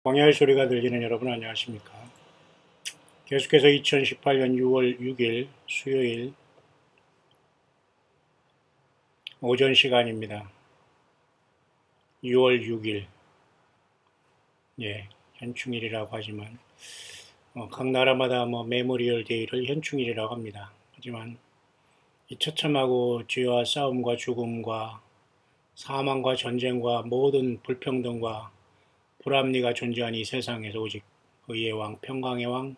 광야의 소리가 들리는 여러분 안녕하십니까? 계속해서 2018년 6월 6일 수요일 오전 시간입니다. 6월 6일 현충일이라고 하지만 각 나라마다 메모리얼 데이를 현충일이라고 합니다. 하지만 이 처참하고 죄와 싸움과 죽음과 사망과 전쟁과 모든 불평등과 불합리가 존재한 이 세상에서 오직 의의 왕, 평강의 왕,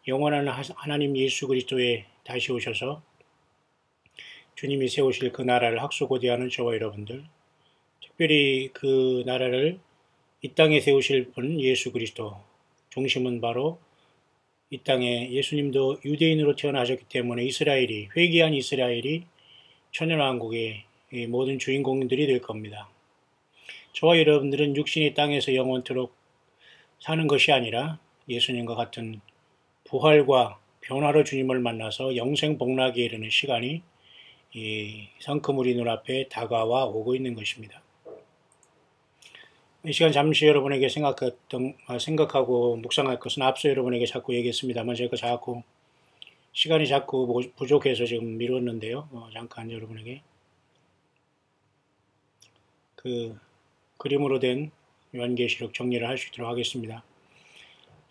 영원한 하나님 예수 그리스도에 다시 오셔서 주님이 세우실 그 나라를 학수고대하는 저와 여러분들, 특별히 그 나라를 이 땅에 세우실 분 예수 그리스도, 중심은 바로 이 땅에 예수님도 유대인으로 태어나셨기 때문에 이스라엘이, 회개한 이스라엘이 천연왕국의 모든 주인공들이 될 겁니다. 저와 여러분들은 육신이 땅에서 영원토록 사는 것이 아니라 예수님과 같은 부활과 변화로 주님을 만나서 영생 복락에 이르는 시간이 이 성큼 우리 눈앞에 다가와 오고 있는 것입니다. 이 시간 잠시 여러분에게 생각하고 묵상할 것은 앞서 여러분에게 자꾸 얘기했습니다만 제가 자꾸 시간이 자꾸 부족해서 지금 미뤘는데요. 잠깐 여러분에게 그 그림으로 된 요한계시록 정리를 할 수 있도록 하겠습니다.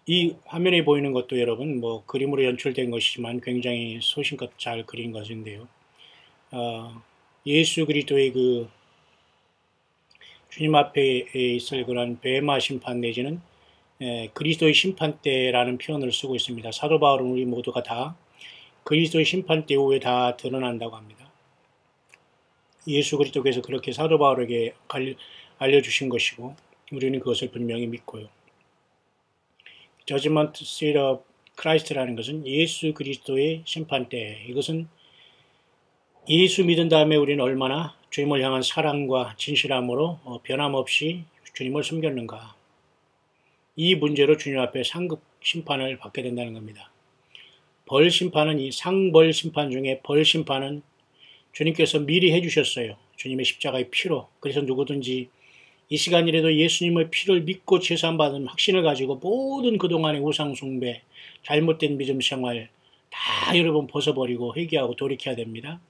이 화면에 보이는 것도 여러분 그림으로 연출된 것이지만 굉장히 소신껏 잘 그린 것인데요. 예수 그리스도의 그 주님 앞에 있을 그런 뱀마 심판 내지는 그리스도의 심판대라는 표현을 쓰고 있습니다. 사도 바울은 우리 모두가 다 그리스도의 심판대 후에 다 드러난다고 합니다. 예수 그리스도께서 그렇게 사도 바울에게 알려주신 것이고 우리는 그것을 분명히 믿고요. Judgment Seat of Christ라는 것은 예수 그리스도의 심판대. 이것은 예수 믿은 다음에 우리는 얼마나 주님을 향한 사랑과 진실함으로 변함없이 주님을 섬겼는가. 이 문제로 주님 앞에 상급 심판을 받게 된다는 겁니다. 벌 심판은 이 상벌 심판 중에 벌 심판은 주님께서 미리 해주셨어요. 주님의 십자가의 피로. 그래서 누구든지 이 시간이라도 예수님의 피를 믿고 제사받은 확신을 가지고 모든 그동안의 우상숭배, 잘못된 믿음 생활 다 여러분 벗어버리고 회개하고 돌이켜야 됩니다.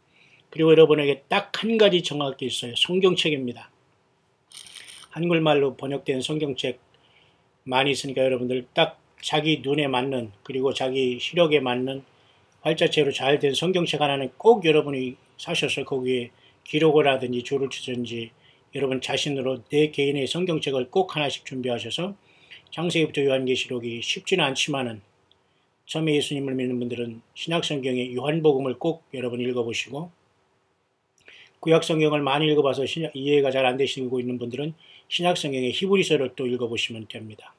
그리고 여러분에게 딱 한 가지 정할 게 있어요. 성경책입니다. 한글말로 번역된 성경책 많이 있으니까 여러분들 딱 자기 눈에 맞는 그리고 자기 시력에 맞는 활자체로 잘 된 성경책 하나는 꼭 여러분이 사셔서 거기에 기록을 하든지 줄을 치든지 여러분 자신으로 내 개인의 성경책을 꼭 하나씩 준비하셔서 창세기부터 요한계시록이 쉽지는 않지만은 처음에 예수님을 믿는 분들은 신약성경의 요한복음을 꼭 여러분 읽어보시고 구약성경을 많이 읽어봐서 이해가 잘 안 되시고 있는 분들은 신약성경의 히브리서를 또 읽어보시면 됩니다.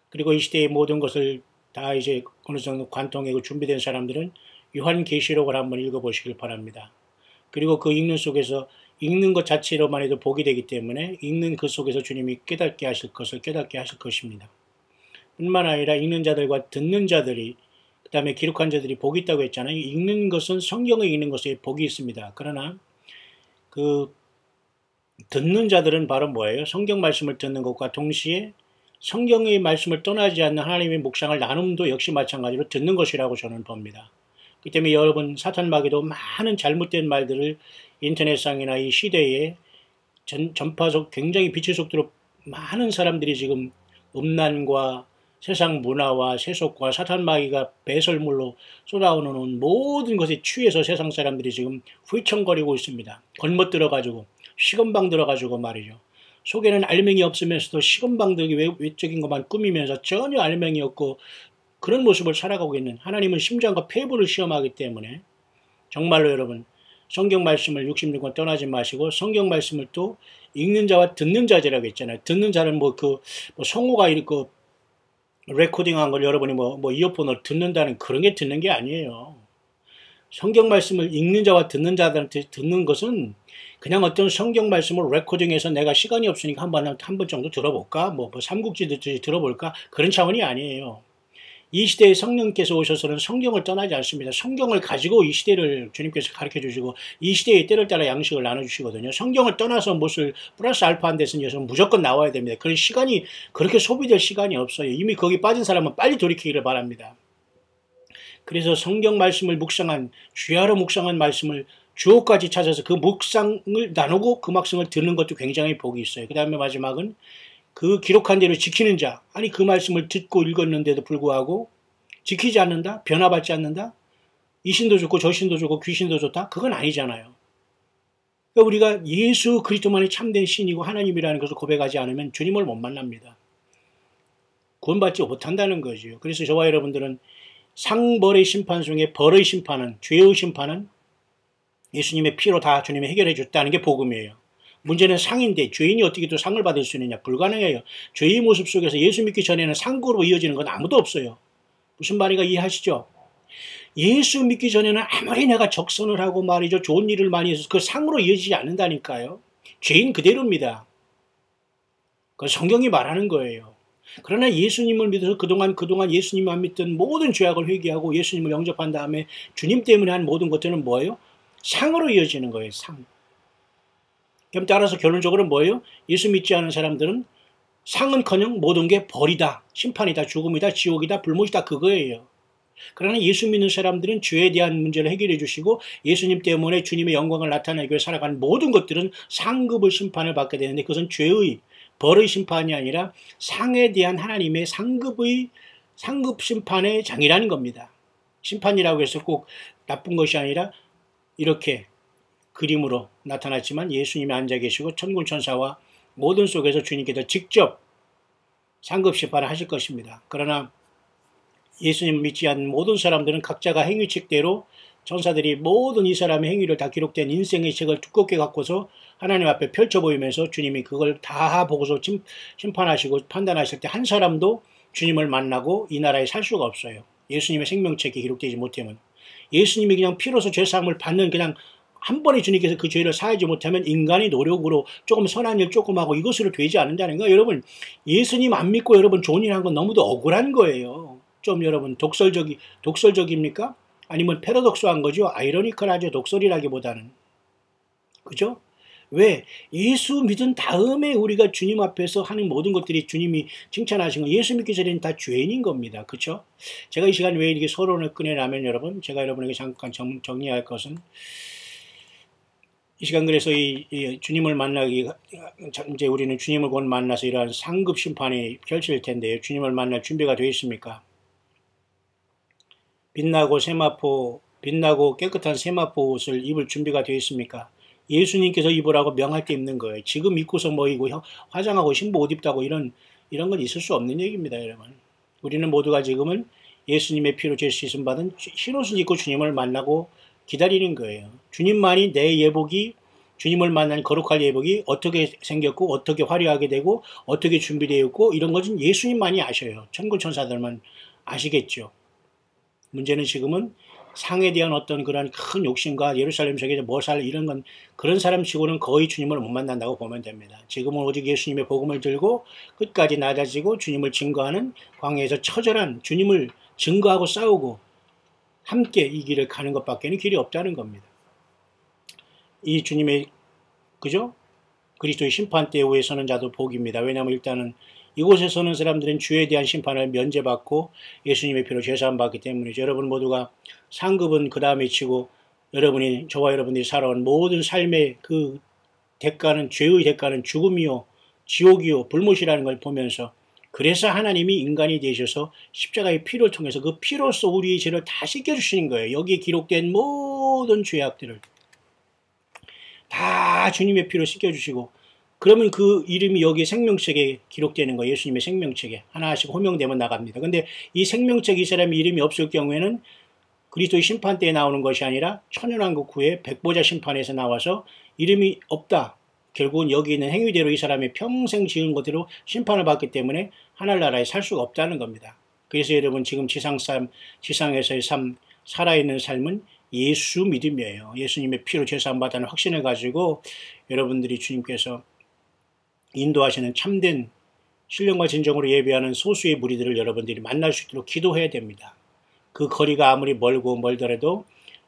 그리고 이 시대의 모든 것을 다 이제 어느 정도 관통하고 준비된 사람들은 요한계시록을 한번 읽어보시길 바랍니다. 그리고 그 읽는 속에서 읽는 것 자체로만 해도 복이 되기 때문에 읽는 그 속에서 주님이 깨닫게 하실 것을 깨닫게 하실 것입니다. 뿐만 아니라 읽는 자들과 듣는 자들이 그 다음에 기록한 자들이 복이 있다고 했잖아요. 읽는 것은 성경을 읽는 것에 복이 있습니다. 그러나 그 듣는 자들은 바로 뭐예요? 성경 말씀을 듣는 것과 동시에 성경의 말씀을 떠나지 않는 하나님의 묵상을 나눔도 역시 마찬가지로 듣는 것이라고 저는 봅니다. 그렇기 때문에 여러분 사탄마귀도 많은 잘못된 말들을 인터넷상이나 이 시대에 전파속 굉장히 빛의 속도로 많은 사람들이 지금 음란과 세상 문화와 세속과 사탄마귀가 배설물로 쏟아오는 모든 것에 취해서 세상 사람들이 지금 휘청거리고 있습니다. 걸멋들어가지고 시건방 들어가지고 말이죠. 속에는 알맹이 없으면서도 시건방들이 외적인 것만 꾸미면서 전혀 알맹이 없고 그런 모습을 살아가고 있는 하나님은 심장과 폐부를 시험하기 때문에 정말로 여러분 성경 말씀을 66권 떠나지 마시고 성경 말씀을 또 읽는 자와 듣는 자라고 했잖아요. 듣는 자는 성우가 읽고 레코딩한 걸 여러분이 이어폰으로 듣는다는 그런 게 듣는 게 아니에요. 성경 말씀을 읽는 자와 듣는 자들한테 듣는 것은 그냥 어떤 성경 말씀을 레코딩해서 내가 시간이 없으니까 한 번 정도 들어볼까? 삼국지 듣듯이 들어볼까? 그런 차원이 아니에요. 이 시대에 성령께서 오셔서는 성경을 떠나지 않습니다. 성경을 가지고 이 시대를 주님께서 가르쳐 주시고 이 시대의 때를 따라 양식을 나눠주시거든요. 성경을 떠나서 무엇을 플러스 알파 한 데서는 무조건 나와야 됩니다. 그런 시간이 그렇게 소비될 시간이 없어요. 이미 거기 빠진 사람은 빨리 돌이키기를 바랍니다. 그래서 성경 말씀을 묵상한 주야로 묵상한 말씀을 주옥까지 찾아서 그 묵상을 나누고 그 말씀을 듣는 것도 굉장히 복이 있어요. 그 다음에 마지막은 그 기록한 대로 지키는 자. 아니 그 말씀을 듣고 읽었는데도 불구하고 지키지 않는다? 변화받지 않는다? 이 신도 좋고 저 신도 좋고 귀신도 좋다? 그건 아니잖아요. 그러니까 우리가 예수 그리스도만이 참된 신이고 하나님이라는 것을 고백하지 않으면 주님을 못 만납니다. 구원받지 못한다는 거죠. 그래서 저와 여러분들은 상벌의 심판 중에 벌의 심판은, 죄의 심판은 예수님의 피로 다 주님이 해결해 줬다는 게 복음이에요. 문제는 상인데 죄인이 어떻게 또 상을 받을 수 있느냐? 불가능해요. 죄의 모습 속에서 예수 믿기 전에는 상으로 이어지는 건 아무도 없어요. 무슨 말인가 이해하시죠? 예수 믿기 전에는 아무리 내가 적선을 하고 말이죠. 좋은 일을 많이 해서 그 상으로 이어지지 않는다니까요. 죄인 그대로입니다. 그건 성경이 말하는 거예요. 그러나 예수님을 믿어서 그동안 예수님만 믿던 모든 죄악을 회개하고 예수님을 영접한 다음에 주님 때문에 한 모든 것들은 뭐예요? 상으로 이어지는 거예요. 상. 그럼 따라서 결론적으로 뭐예요? 예수 믿지 않은 사람들은 상은커녕 모든 게 벌이다, 심판이다, 죽음이다, 지옥이다, 불못이다 그거예요. 그러나 예수 믿는 사람들은 죄에 대한 문제를 해결해 주시고 예수님 때문에 주님의 영광을 나타내기 위해 살아가는 모든 것들은 상급의 심판을 받게 되는데 그것은 죄의 벌의 심판이 아니라 상에 대한 하나님의 상급 심판의 장이라는 겁니다. 심판이라고 해서 꼭 나쁜 것이 아니라 이렇게 그림으로 나타났지만 예수님이 앉아 계시고 천군 천사와 모든 속에서 주님께서 직접 상급 심판을 하실 것입니다. 그러나 예수님 믿지 않는 모든 사람들은 각자가 행위책대로 천사들이 모든 이 사람의 행위를 다 기록된 인생의 책을 두껍게 갖고서 하나님 앞에 펼쳐 보이면서 주님이 그걸 다 보고서 심판하시고 판단하실 때 한 사람도 주님을 만나고 이 나라에 살 수가 없어요. 예수님의 생명책이 기록되지 못하면. 예수님이 그냥 피로서 죄사함을 받는 그냥 한 번에 주님께서 그 죄를 사하지 못하면 인간의 노력으로 조금 선한 일 조금 하고 이것으로 되지 않는다는 거예요. 여러분 예수님 안 믿고 여러분 좋은 일 한 건 너무도 억울한 거예요. 좀 여러분 독설적입니까? 아니면 패러독스한 거죠. 아이러니컬하죠. 독설이라기보다는. 그죠? 왜? 예수 믿은 다음에 우리가 주님 앞에서 하는 모든 것들이 주님이 칭찬하신 거 예수 믿기 전에는 다 죄인인 겁니다. 그렇죠? 제가 이 시간 왜 이렇게 서론을 꺼내라면 여러분 제가 여러분에게 잠깐 정리할 것은 이 시간 그래서 이 주님을 만나기 이제 우리는 주님을 곧 만나서 이러한 상급 심판이 펼칠 텐데요. 주님을 만날 준비가 되어 있습니까? 빛나고 깨끗한 세마포 옷을 입을 준비가 되어 있습니까? 예수님께서 입으라고 명할 때 입는 거예요. 지금 입고서 뭐 이고 화장하고 신부 옷 입다고 이런 건 있을 수 없는 얘기입니다, 여러분. 우리는 모두가 지금은 예수님의 피로 죄 씻음 받은 흰옷을 입고 주님을 만나고 기다리는 거예요. 주님만이 내 예복이 주님을 만난 거룩할 예복이 어떻게 생겼고 어떻게 화려하게 되고 어떻게 준비되어 있고 이런 것은 예수님만이 아셔요. 천군 천사들만 아시겠죠. 문제는 지금은 상에 대한 어떤 그런 큰 욕심과 예루살렘 속에서 뭐 살 이런 건 그런 사람 치고는 거의 주님을 못 만난다고 보면 됩니다. 지금은 오직 예수님의 복음을 들고 끝까지 낮아지고 주님을 증거하는 광야에서 처절한 주님을 증거하고 싸우고 함께 이 길을 가는 것밖에는 길이 없다는 겁니다. 이 주님의 그죠? 그리스도의 심판대에 위에 서는 자도 복입니다. 왜냐하면 일단은 이곳에 서는 사람들은 주에 대한 심판을 면제받고 예수님의 피로 죄사함 받기 때문이죠. 여러분 모두가 상급은 그 다음에 치고 저와 여러분들이 살아온 모든 삶의 그 대가는 죄의 대가는 죽음이요 지옥이요 불못이라는 걸 보면서 그래서 하나님이 인간이 되셔서 십자가의 피를 통해서 그 피로써 우리의 죄를 다 씻겨주시는 거예요. 여기에 기록된 모든 죄악들을 다 주님의 피로 씻겨주시고 그러면 그 이름이 여기 생명책에 기록되는 거예요. 예수님의 생명책에 하나씩 호명되면 나갑니다. 근데 이 생명책 이 사람의 이름이 없을 경우에는 그리스도의 심판 때에 나오는 것이 아니라 천연왕국 후에 백보자 심판에서 나와서 이름이 없다. 결국은 여기 있는 행위대로 이 사람이 평생 지은 것대로 심판을 받기 때문에 하늘나라에 살 수가 없다는 겁니다. 그래서 여러분 지금 지상에서의 삶, 살아있는 삶은 예수 믿음이에요. 예수님의 피로 죄사함 받다는 확신을 가지고 여러분들이 주님께서 인도하시는 참된 신령과 진정으로 예배하는 소수의 무리들을 여러분들이 만날 수 있도록 기도해야 됩니다. 그 거리가 아무리 멀고 멀더라도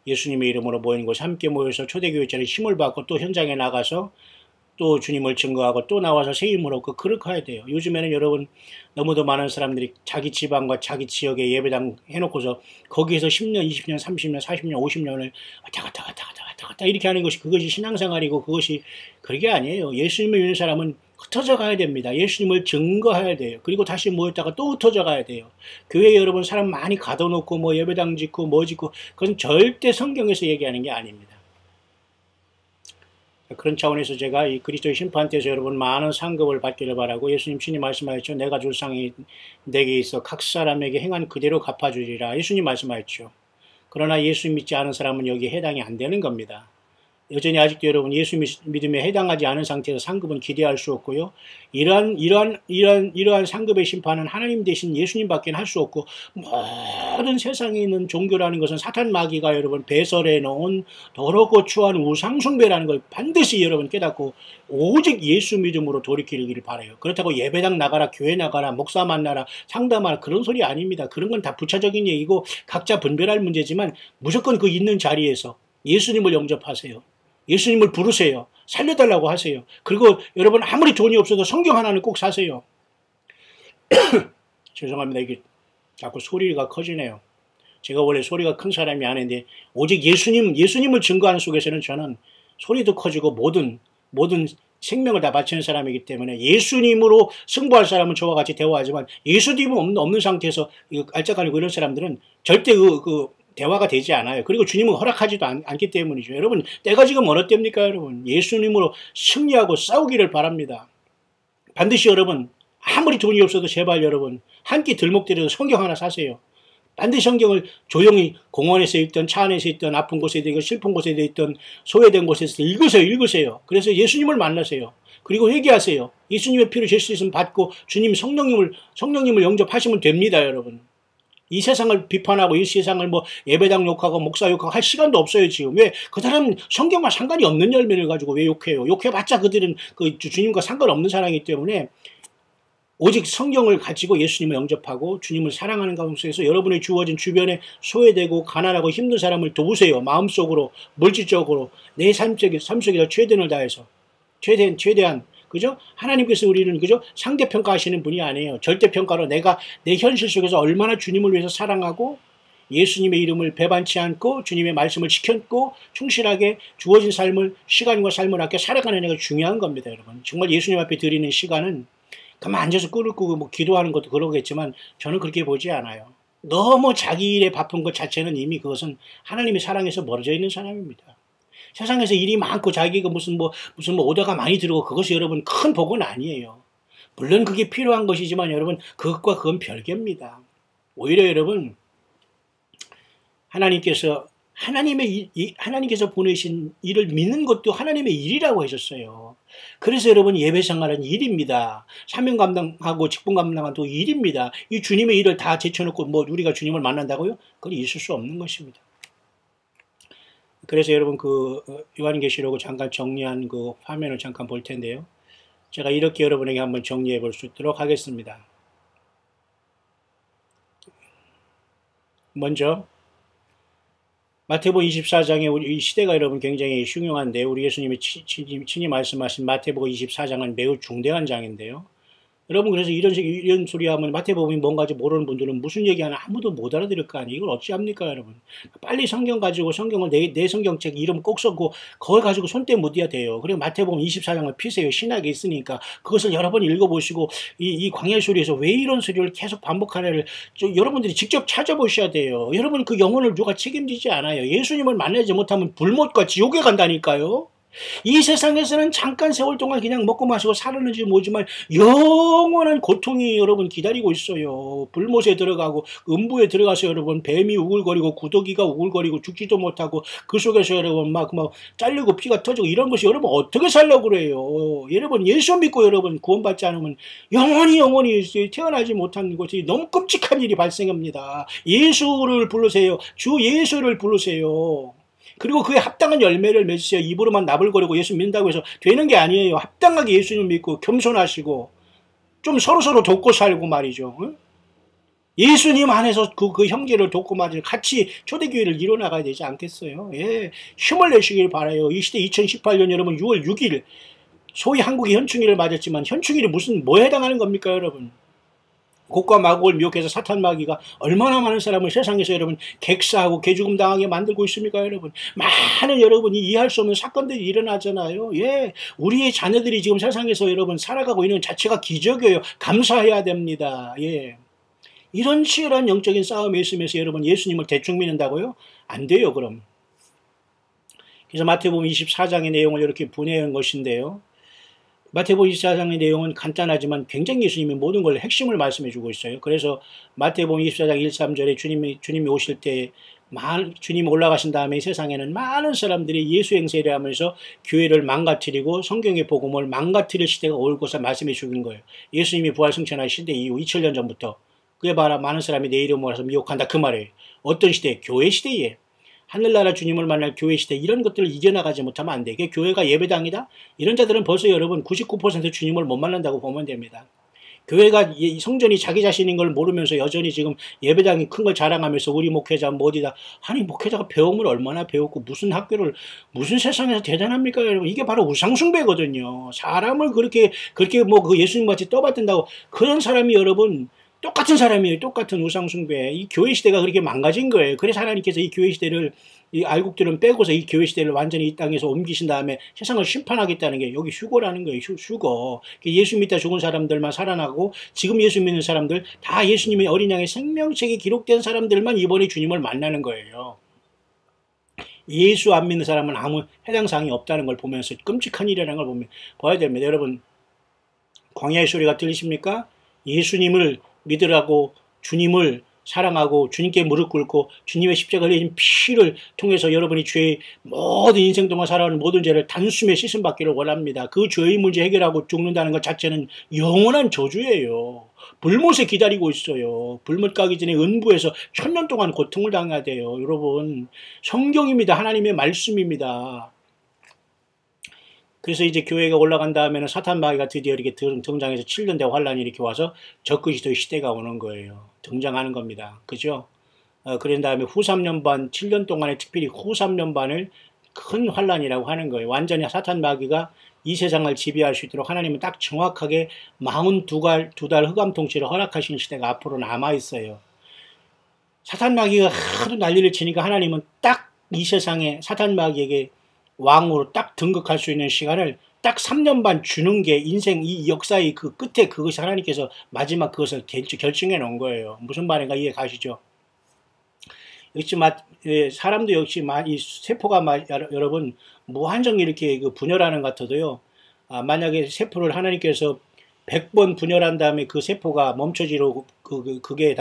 예수님의 이름으로 모이는 곳에 함께 모여서 초대교회처럼 힘을 받고 또 현장에 나가서 또 주님을 증거하고 또 나와서 새 힘을 얻고 그렇게 해야 돼요. 요즘에는 여러분 너무도 많은 사람들이 자기 지방과 자기 지역에 예배당 해놓고서 거기에서 10년, 20년, 30년, 40년, 50년을 왔다 갔다 이렇게 하는 것이 그것이 신앙생활이고 그것이 그게 아니에요. 예수님을 믿는 사람은 흩어져 가야 됩니다. 예수님을 증거해야 돼요. 그리고 다시 모였다가 또 흩어져 가야 돼요. 교회에 여러분 사람 많이 가둬놓고 뭐 예배당 짓고 뭐 짓고 그건 절대 성경에서 얘기하는 게 아닙니다. 그런 차원에서 제가 이 그리스도의 심판 때에서 여러분 많은 상급을 받기를 바라고 예수님 친히 말씀하셨죠. 내가 줄 상이 내게 있어 각 사람에게 행한 그대로 갚아주리라. 예수님 말씀하셨죠. 그러나 예수 믿지 않은 사람은 여기에 해당이 안 되는 겁니다. 여전히 아직도 여러분 예수 믿음에 해당하지 않은 상태에서 상급은 기대할 수 없고요. 이러한 상급의 심판은 하나님 대신 예수님밖에 할 수 없고 모든 세상에 있는 종교라는 것은 사탄 마귀가 여러분 배설해 놓은 더럽고 추한 우상숭배라는 걸 반드시 여러분 깨닫고 오직 예수 믿음으로 돌이키기를 바라요. 그렇다고 예배당 나가라, 교회 나가라, 목사 만나라, 상담하라 그런 소리 아닙니다. 그런 건 다 부차적인 얘기고 각자 분별할 문제지만 무조건 그 있는 자리에서 예수님을 영접하세요. 예수님을 부르세요. 살려달라고 하세요. 그리고 여러분 아무리 돈이 없어도 성경 하나는 꼭 사세요. 죄송합니다. 이게 자꾸 소리가 커지네요. 제가 원래 소리가 큰 사람이 아닌데 오직 예수님을 증거하는 속에서는 저는 소리도 커지고 모든 생명을 다 바치는 사람이기 때문에 예수님으로 승부할 사람은 저와 같이 대화하지만 예수님은 없는 상태에서 알짝거리고 이런 사람들은 절대 대화가 되지 않아요. 그리고 주님은 허락하지도 않기 때문이죠. 여러분 때가 지금 어느 때입니까 여러분. 예수님으로 승리하고 싸우기를 바랍니다. 반드시 여러분 아무리 돈이 없어도 제발 여러분 한 끼 들먹더라도 성경 하나 사세요. 반드시 성경을 조용히 공원에서 있든 차 안에서 있든 아픈 곳에 있든 슬픈 곳에 있든 소외된 곳에서 읽으세요. 그래서 예수님을 만나세요. 그리고 회개하세요. 예수님의 피로 죄 씻음 받고 주님 성령님을 영접하시면 됩니다 여러분. 이 세상을 비판하고 이 세상을 뭐 예배당 욕하고 목사 욕하고 할 시간도 없어요 지금. 왜? 그 사람은 성경과 상관이 없는 열매를 가지고 왜 욕해요? 욕해봤자 그들은 그 주님과 상관없는 사람이기 때문에 오직 성경을 가지고 예수님을 영접하고 주님을 사랑하는 가운데서 여러분의 주어진 주변에 소외되고 가난하고 힘든 사람을 도우세요. 마음속으로 물질적으로 내 삶 속에서 최선을 다해서 최대한 그죠? 하나님께서 우리는 그죠? 상대평가하시는 분이 아니에요. 절대평가로 내가 내 현실 속에서 얼마나 주님을 위해서 사랑하고 예수님의 이름을 배반치 않고 주님의 말씀을 지켰고 충실하게 주어진 시간과 삶을 아껴 살아가는 애가 중요한 겁니다, 여러분. 정말 예수님 앞에 드리는 시간은 가만 앉아서 꿀을 끄고 뭐 기도하는 것도 그러겠지만 저는 그렇게 보지 않아요. 너무 자기 일에 바쁜 것 자체는 이미 그것은 하나님의 사랑에서 멀어져 있는 사람입니다. 세상에서 일이 많고 자기가 무슨 오더가 많이 들어오고 그것이 여러분 큰 복은 아니에요. 물론 그게 필요한 것이지만 여러분 그건 별개입니다. 오히려 여러분 하나님께서 보내신 일을 믿는 것도 하나님의 일이라고 하셨어요. 그래서 여러분 예배 생활은 일입니다. 사명 감당하고 직분 감당하도 일입니다. 이 주님의 일을 다 제쳐놓고 뭐 우리가 주님을 만난다고요? 그건 있을 수 없는 것입니다. 그래서 여러분 요한계시록을 잠깐 정리한 그 화면을 잠깐 볼 텐데요. 제가 이렇게 여러분에게 한번 정리해 볼 수 있도록 하겠습니다. 먼저 마태복음 24장에 우리 이 시대가 여러분 굉장히 흉흉한데 우리 예수님이 친히 말씀하신 마태복음 24장은 매우 중대한 장인데요. 여러분 그래서 이런 소리 하면 마태복음이 뭔가지 모르는 분들은 무슨 얘기하나 아무도 못 알아들을 거 아니에요. 이걸 어찌합니까 여러분. 빨리 성경 가지고 성경을 내 성경책 이름 꼭 써고 그걸 가지고 손대 묻어야 돼요. 그리고 마태복음 24장을 피세요. 신학에 있으니까 그것을 여러 번 읽어보시고 이 광야의 소리에서 왜 이런 소리를 계속 반복하냐를 여러분들이 직접 찾아보셔야 돼요. 여러분 그 영혼을 누가 책임지지 않아요. 예수님을 만나지 못하면 불못과 지옥에 간다니까요. 이 세상에서는 잠깐 세월 동안 그냥 먹고 마시고 살았는지 모르지만 영원한 고통이 여러분 기다리고 있어요. 불못에 들어가고 음부에 들어가서 여러분 뱀이 우글거리고 구더기가 우글거리고 죽지도 못하고 그 속에서 여러분 막 잘리고 피가 터지고 이런 것이 여러분 어떻게 살려고 그래요. 여러분 예수 믿고 여러분 구원받지 않으면 영원히 태어나지 못하는 것이 너무 끔찍한 일이 발생합니다. 예수를 부르세요. 주 예수를 부르세요. 그리고 그에 합당한 열매를 맺으세요. 입으로만 나불거리고 예수 믿는다고 해서 되는 게 아니에요. 합당하게 예수님을 믿고 겸손하시고 좀 서로서로 돕고 살고 말이죠. 응? 예수님 안에서 그 형제를 돕고 말이죠. 같이 초대교회를 이뤄나가야 되지 않겠어요? 예, 힘을 내시길 바라요. 이 시대 2018년 여러분 6월 6일 소위 한국이 현충일을 맞았지만 현충일이 뭐에 해당하는 겁니까 여러분? 곡과 마곡을 미혹해서 사탄 마귀가 얼마나 많은 사람을 세상에서 여러분 객사하고 개죽음 당하게 만들고 있습니까 여러분? 많은 여러분이 이해할 수 없는 사건들이 일어나잖아요. 예, 우리의 자녀들이 지금 세상에서 여러분 살아가고 있는 자체가 기적이에요. 감사해야 됩니다. 예, 이런 치열한 영적인 싸움에 있으면서 여러분 예수님을 대충 믿는다고요? 안 돼요 그럼. 그래서 마태복음 24장의 내용을 이렇게 분해한 것인데요. 마태복음 24장의 내용은 간단하지만 굉장히 예수님이 모든 걸 핵심을 말씀해 주고 있어요. 그래서 마태복음 24장 1, 3절에 주님이 오실 때 주님이 올라가신 다음에 세상에는 많은 사람들이 예수 행세를 하면서 교회를 망가뜨리고 성경의 복음을 망가뜨릴 시대가 올 것을 말씀해 주는 거예요. 예수님이 부활 승천한 시대 이후 2000년 전부터 그에 봐라 많은 사람이 내 이름을 와서 미혹한다 그 말이에요. 어떤 시대? 교회 시대에. 하늘나라 주님을 만날 교회 시대 이런 것들을 이겨나가지 못하면 안 돼. 이게 교회가 예배당이다? 이런 자들은 벌써 여러분 99% 주님을 못 만난다고 보면 됩니다. 교회가 성전이 자기 자신인 걸 모르면서 여전히 지금 예배당이 큰 걸 자랑하면서 우리 목회자 뭐 어디다. 아니 목회자가 배움을 얼마나 배웠고 무슨 학교를 무슨 세상에서 대단합니까 여러분. 이게 바로 우상숭배거든요. 사람을 그렇게 뭐 그 예수님같이 떠받든다고 그런 사람이 여러분 똑같은 사람이에요. 똑같은 우상숭배. 이 교회 시대가 그렇게 망가진 거예요. 그래서 하나님께서 이 교회 시대를 이 알곡들은 빼고서 이 교회 시대를 완전히 이 땅에서 옮기신 다음에 세상을 심판하겠다는 게 여기 휴거라는 거예요. 휴거. 예수 믿다 죽은 사람들만 살아나고 지금 예수 믿는 사람들 다 예수님의 어린 양의 생명책에 기록된 사람들만 이번에 주님을 만나는 거예요. 예수 안 믿는 사람은 아무 해당 사항이 없다는 걸 보면서 끔찍한 일이라는 걸 봐야 됩니다. 여러분 광야의 소리가 들리십니까? 예수님을 믿으라고 주님을 사랑하고 주님께 무릎 꿇고 주님의 십자가를 흘린 피를 통해서 여러분이 죄의 모든 인생 동안 살아오는 모든 죄를 단숨에 씻음 받기를 원합니다. 그 죄의 문제 해결하고 죽는다는 것 자체는 영원한 저주예요. 불못에 기다리고 있어요. 불못 가기 전에 은부에서 1000년 동안 고통을 당해야 돼요. 여러분 성경입니다. 하나님의 말씀입니다. 그래서 이제 교회가 올라간 다음에는 사탄 마귀가 드디어 이렇게 등장해서 7년 대 환란이 이렇게 와서 적그리스도의 시대가 오는 거예요. 등장하는 겁니다. 그죠? 그런 다음에 후 3년 반, 7년 동안에 특별히 후 3년 반을 큰 환란이라고 하는 거예요. 완전히 사탄 마귀가 이 세상을 지배할 수 있도록 하나님은 딱 정확하게 42달 흑암 통치를 허락하시는 시대가 앞으로 남아 있어요. 사탄 마귀가 하도 난리를 치니까 하나님은 딱 이 세상에 사탄 마귀에게 왕으로 딱 등극할 수 있는 시간을 딱 3년 반 주는 게 인생 이 역사의 그 끝에 그것이 하나님께서 마지막 그것을 결정해 놓은 거예요. 무슨 말인가 이해 가시죠? 역시 사람도 역시 이 세포가 여러분 무한정 이렇게 그 분열하는 것 같아도요. 만약에 세포를 하나님께서 100번 분열한 다음에 그 세포가 멈춰지고 그게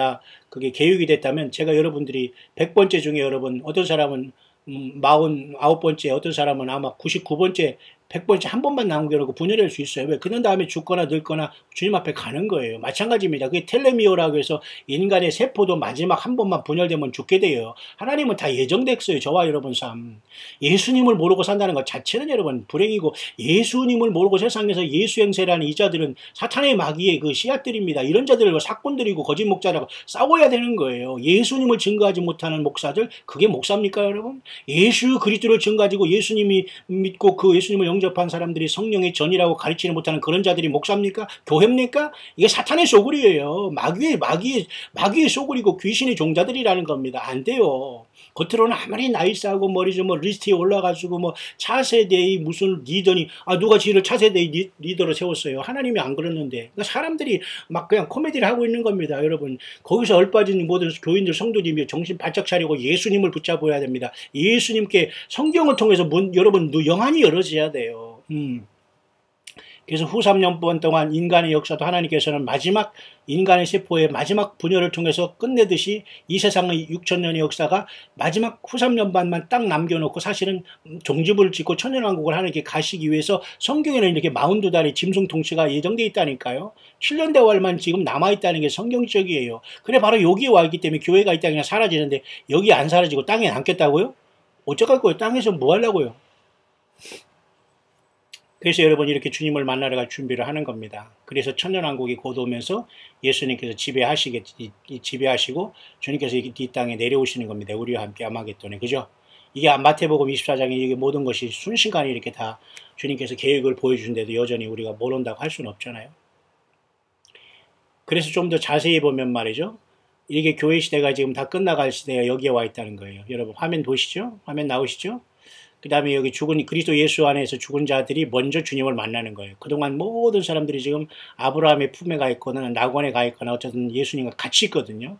계육이 됐다면 제가 여러분들이 100번째 중에 여러분 어떤 사람은 49번째 어떤 사람은 아마 99번째 100번째 한 번만 남겨놓고 분열할 수 있어요. 왜? 그런 다음에 죽거나 늙거나 주님 앞에 가는 거예요. 마찬가지입니다. 그게 텔레미오라고 해서 인간의 세포도 마지막 한 번만 분열되면 죽게 돼요. 하나님은 다 예정됐어요. 저와 여러분 삶. 예수님을 모르고 산다는 것 자체는 여러분 불행이고 예수님을 모르고 세상에서 예수 행세라는 이 자들은 사탄의 마귀의 그 씨앗들입니다. 이런 자들과 사꾼들이고 거짓 목자라고 싸워야 되는 거예요. 예수님을 증거하지 못하는 목사들 그게 목사입니까 여러분? 예수 그리스도를 증거하고 예수님이 믿고 그 예수님을 영접한 사람들이 성령의 전이라고 가르치지 못하는 그런 자들이 목사입니까? 교회입니까? 이게 사탄의 소굴이에요. 마귀의 소굴이고 귀신의 종자들이라는 겁니다. 안 돼요. 겉으로는 아무리 나이스하고 머리 좀 리스트에 올라가지고 차세대의 무슨 리더니 누가 지를 차세대의 리더로 세웠어요. 하나님이 안 그랬는데 그러니까 사람들이 막 그냥 코미디를 하고 있는 겁니다. 여러분 거기서 얼빠진 모든 교인들 성도님이 정신 바짝 차리고 예수님을 붙잡아야 됩니다. 예수님께 성경을 통해서 여러분 영안이 열어져야 돼요. 그래서 후 3년 동안 인간의 역사도 하나님께서는 마지막 인간의 세포의 마지막 분열을 통해서 끝내듯이 이 세상의 6000년의 역사가 마지막 후 3년 반만 딱 남겨놓고 사실은 종지부를 짓고 천년왕국을 하나님께 가시기 위해서 성경에는 이렇게 42달의 짐승 통치가 예정되어 있다니까요. 7년 대활만 지금 남아있다는 게 성경적이에요. 그래 바로 여기에 와 있기 때문에 교회가 이 땅에 사라지는데 여기 안 사라지고 땅에 남겠다고요? 어쩌갈 거예요? 땅에서 뭐 하려고요? 그래서 여러분 이렇게 주님을 만나러 갈 준비를 하는 겁니다. 그래서 천년왕국이 곧 오면서 예수님께서 지배하시고 주님께서 이 땅에 내려오시는 겁니다. 우리와 함께 아마겟돈에. 그죠? 이게 마태복음 24장에 이게 모든 것이 순식간에 이렇게 다 주님께서 계획을 보여주는데도 여전히 우리가 모른다고 할 수는 없잖아요. 그래서 좀 더 자세히 보면 말이죠. 이게 교회 시대가 지금 다 끝나갈 시대가 여기에 와 있다는 거예요. 여러분 화면 보시죠? 화면 나오시죠? 그 다음에 여기 죽은 그리스도 예수 안에서 죽은 자들이 먼저 주님을 만나는 거예요. 그동안 모든 사람들이 지금 아브라함의 품에 가 있거나 낙원에 가 있거나 어쨌든 예수님과 같이 있거든요.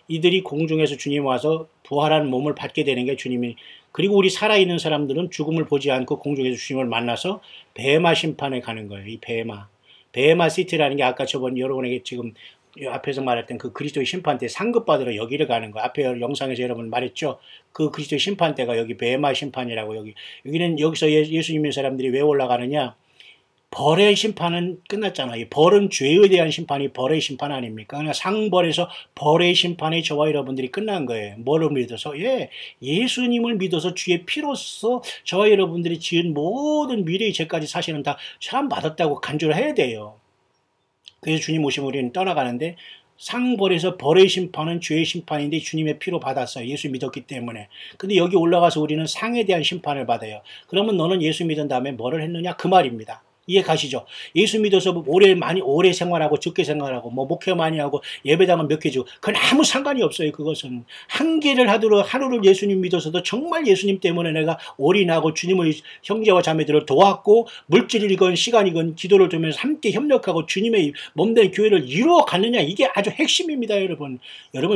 이들이 공중에서 주님 와서 부활한 몸을 받게 되는 게 주님이. 그리고 우리 살아있는 사람들은 죽음을 보지 않고 공중에서 주님을 만나서 베마 심판에 가는 거예요. 이 베마 시티라는 게 아까 저번 여러분에게 지금 앞에서 말했던 그 그리스도의 심판대 상급받으러 여기를 가는 거예요. 앞에 영상에서 여러분 말했죠. 그 그리스도의 심판대가 여기 베마 심판이라고. 여기는 여기서 예수님의 사람들이 왜 올라가느냐. 벌의 심판은 끝났잖아요. 벌은 죄에 대한 심판이 벌의 심판 아닙니까? 그러니까 상벌에서 벌의 심판에 저와 여러분들이 끝난 거예요. 뭐를 믿어서? 예수님을 믿어서 주의 피로써 저와 여러분들이 지은 모든 미래의 죄까지 사실은 다 사함받았다고 간주를 해야 돼요. 그래서 주님 오시면 우리는 떠나가는데 상벌에서 벌의 심판은 죄의 심판인데 주님의 피로 받았어요. 예수 믿었기 때문에. 근데 여기 올라가서 우리는 상에 대한 심판을 받아요. 그러면 너는 예수 믿은 다음에 뭐를 했느냐? 그 말입니다. 이해 가시죠? 예수 믿어서 오래 생활하고 적게 생활하고 목회 많이 하고 예배당은 몇 개 주고 그건 아무 상관이 없어요. 그것은 한 개를 하도록 하루를 예수님 믿어서도 정말 예수님 때문에 내가 올인하고 주님의 형제와 자매들을 도왔고 물질이건 시간이건 기도를 두면서 함께 협력하고 주님의 몸된 교회를 이루어 갔느냐. 이게 아주 핵심입니다. 여러분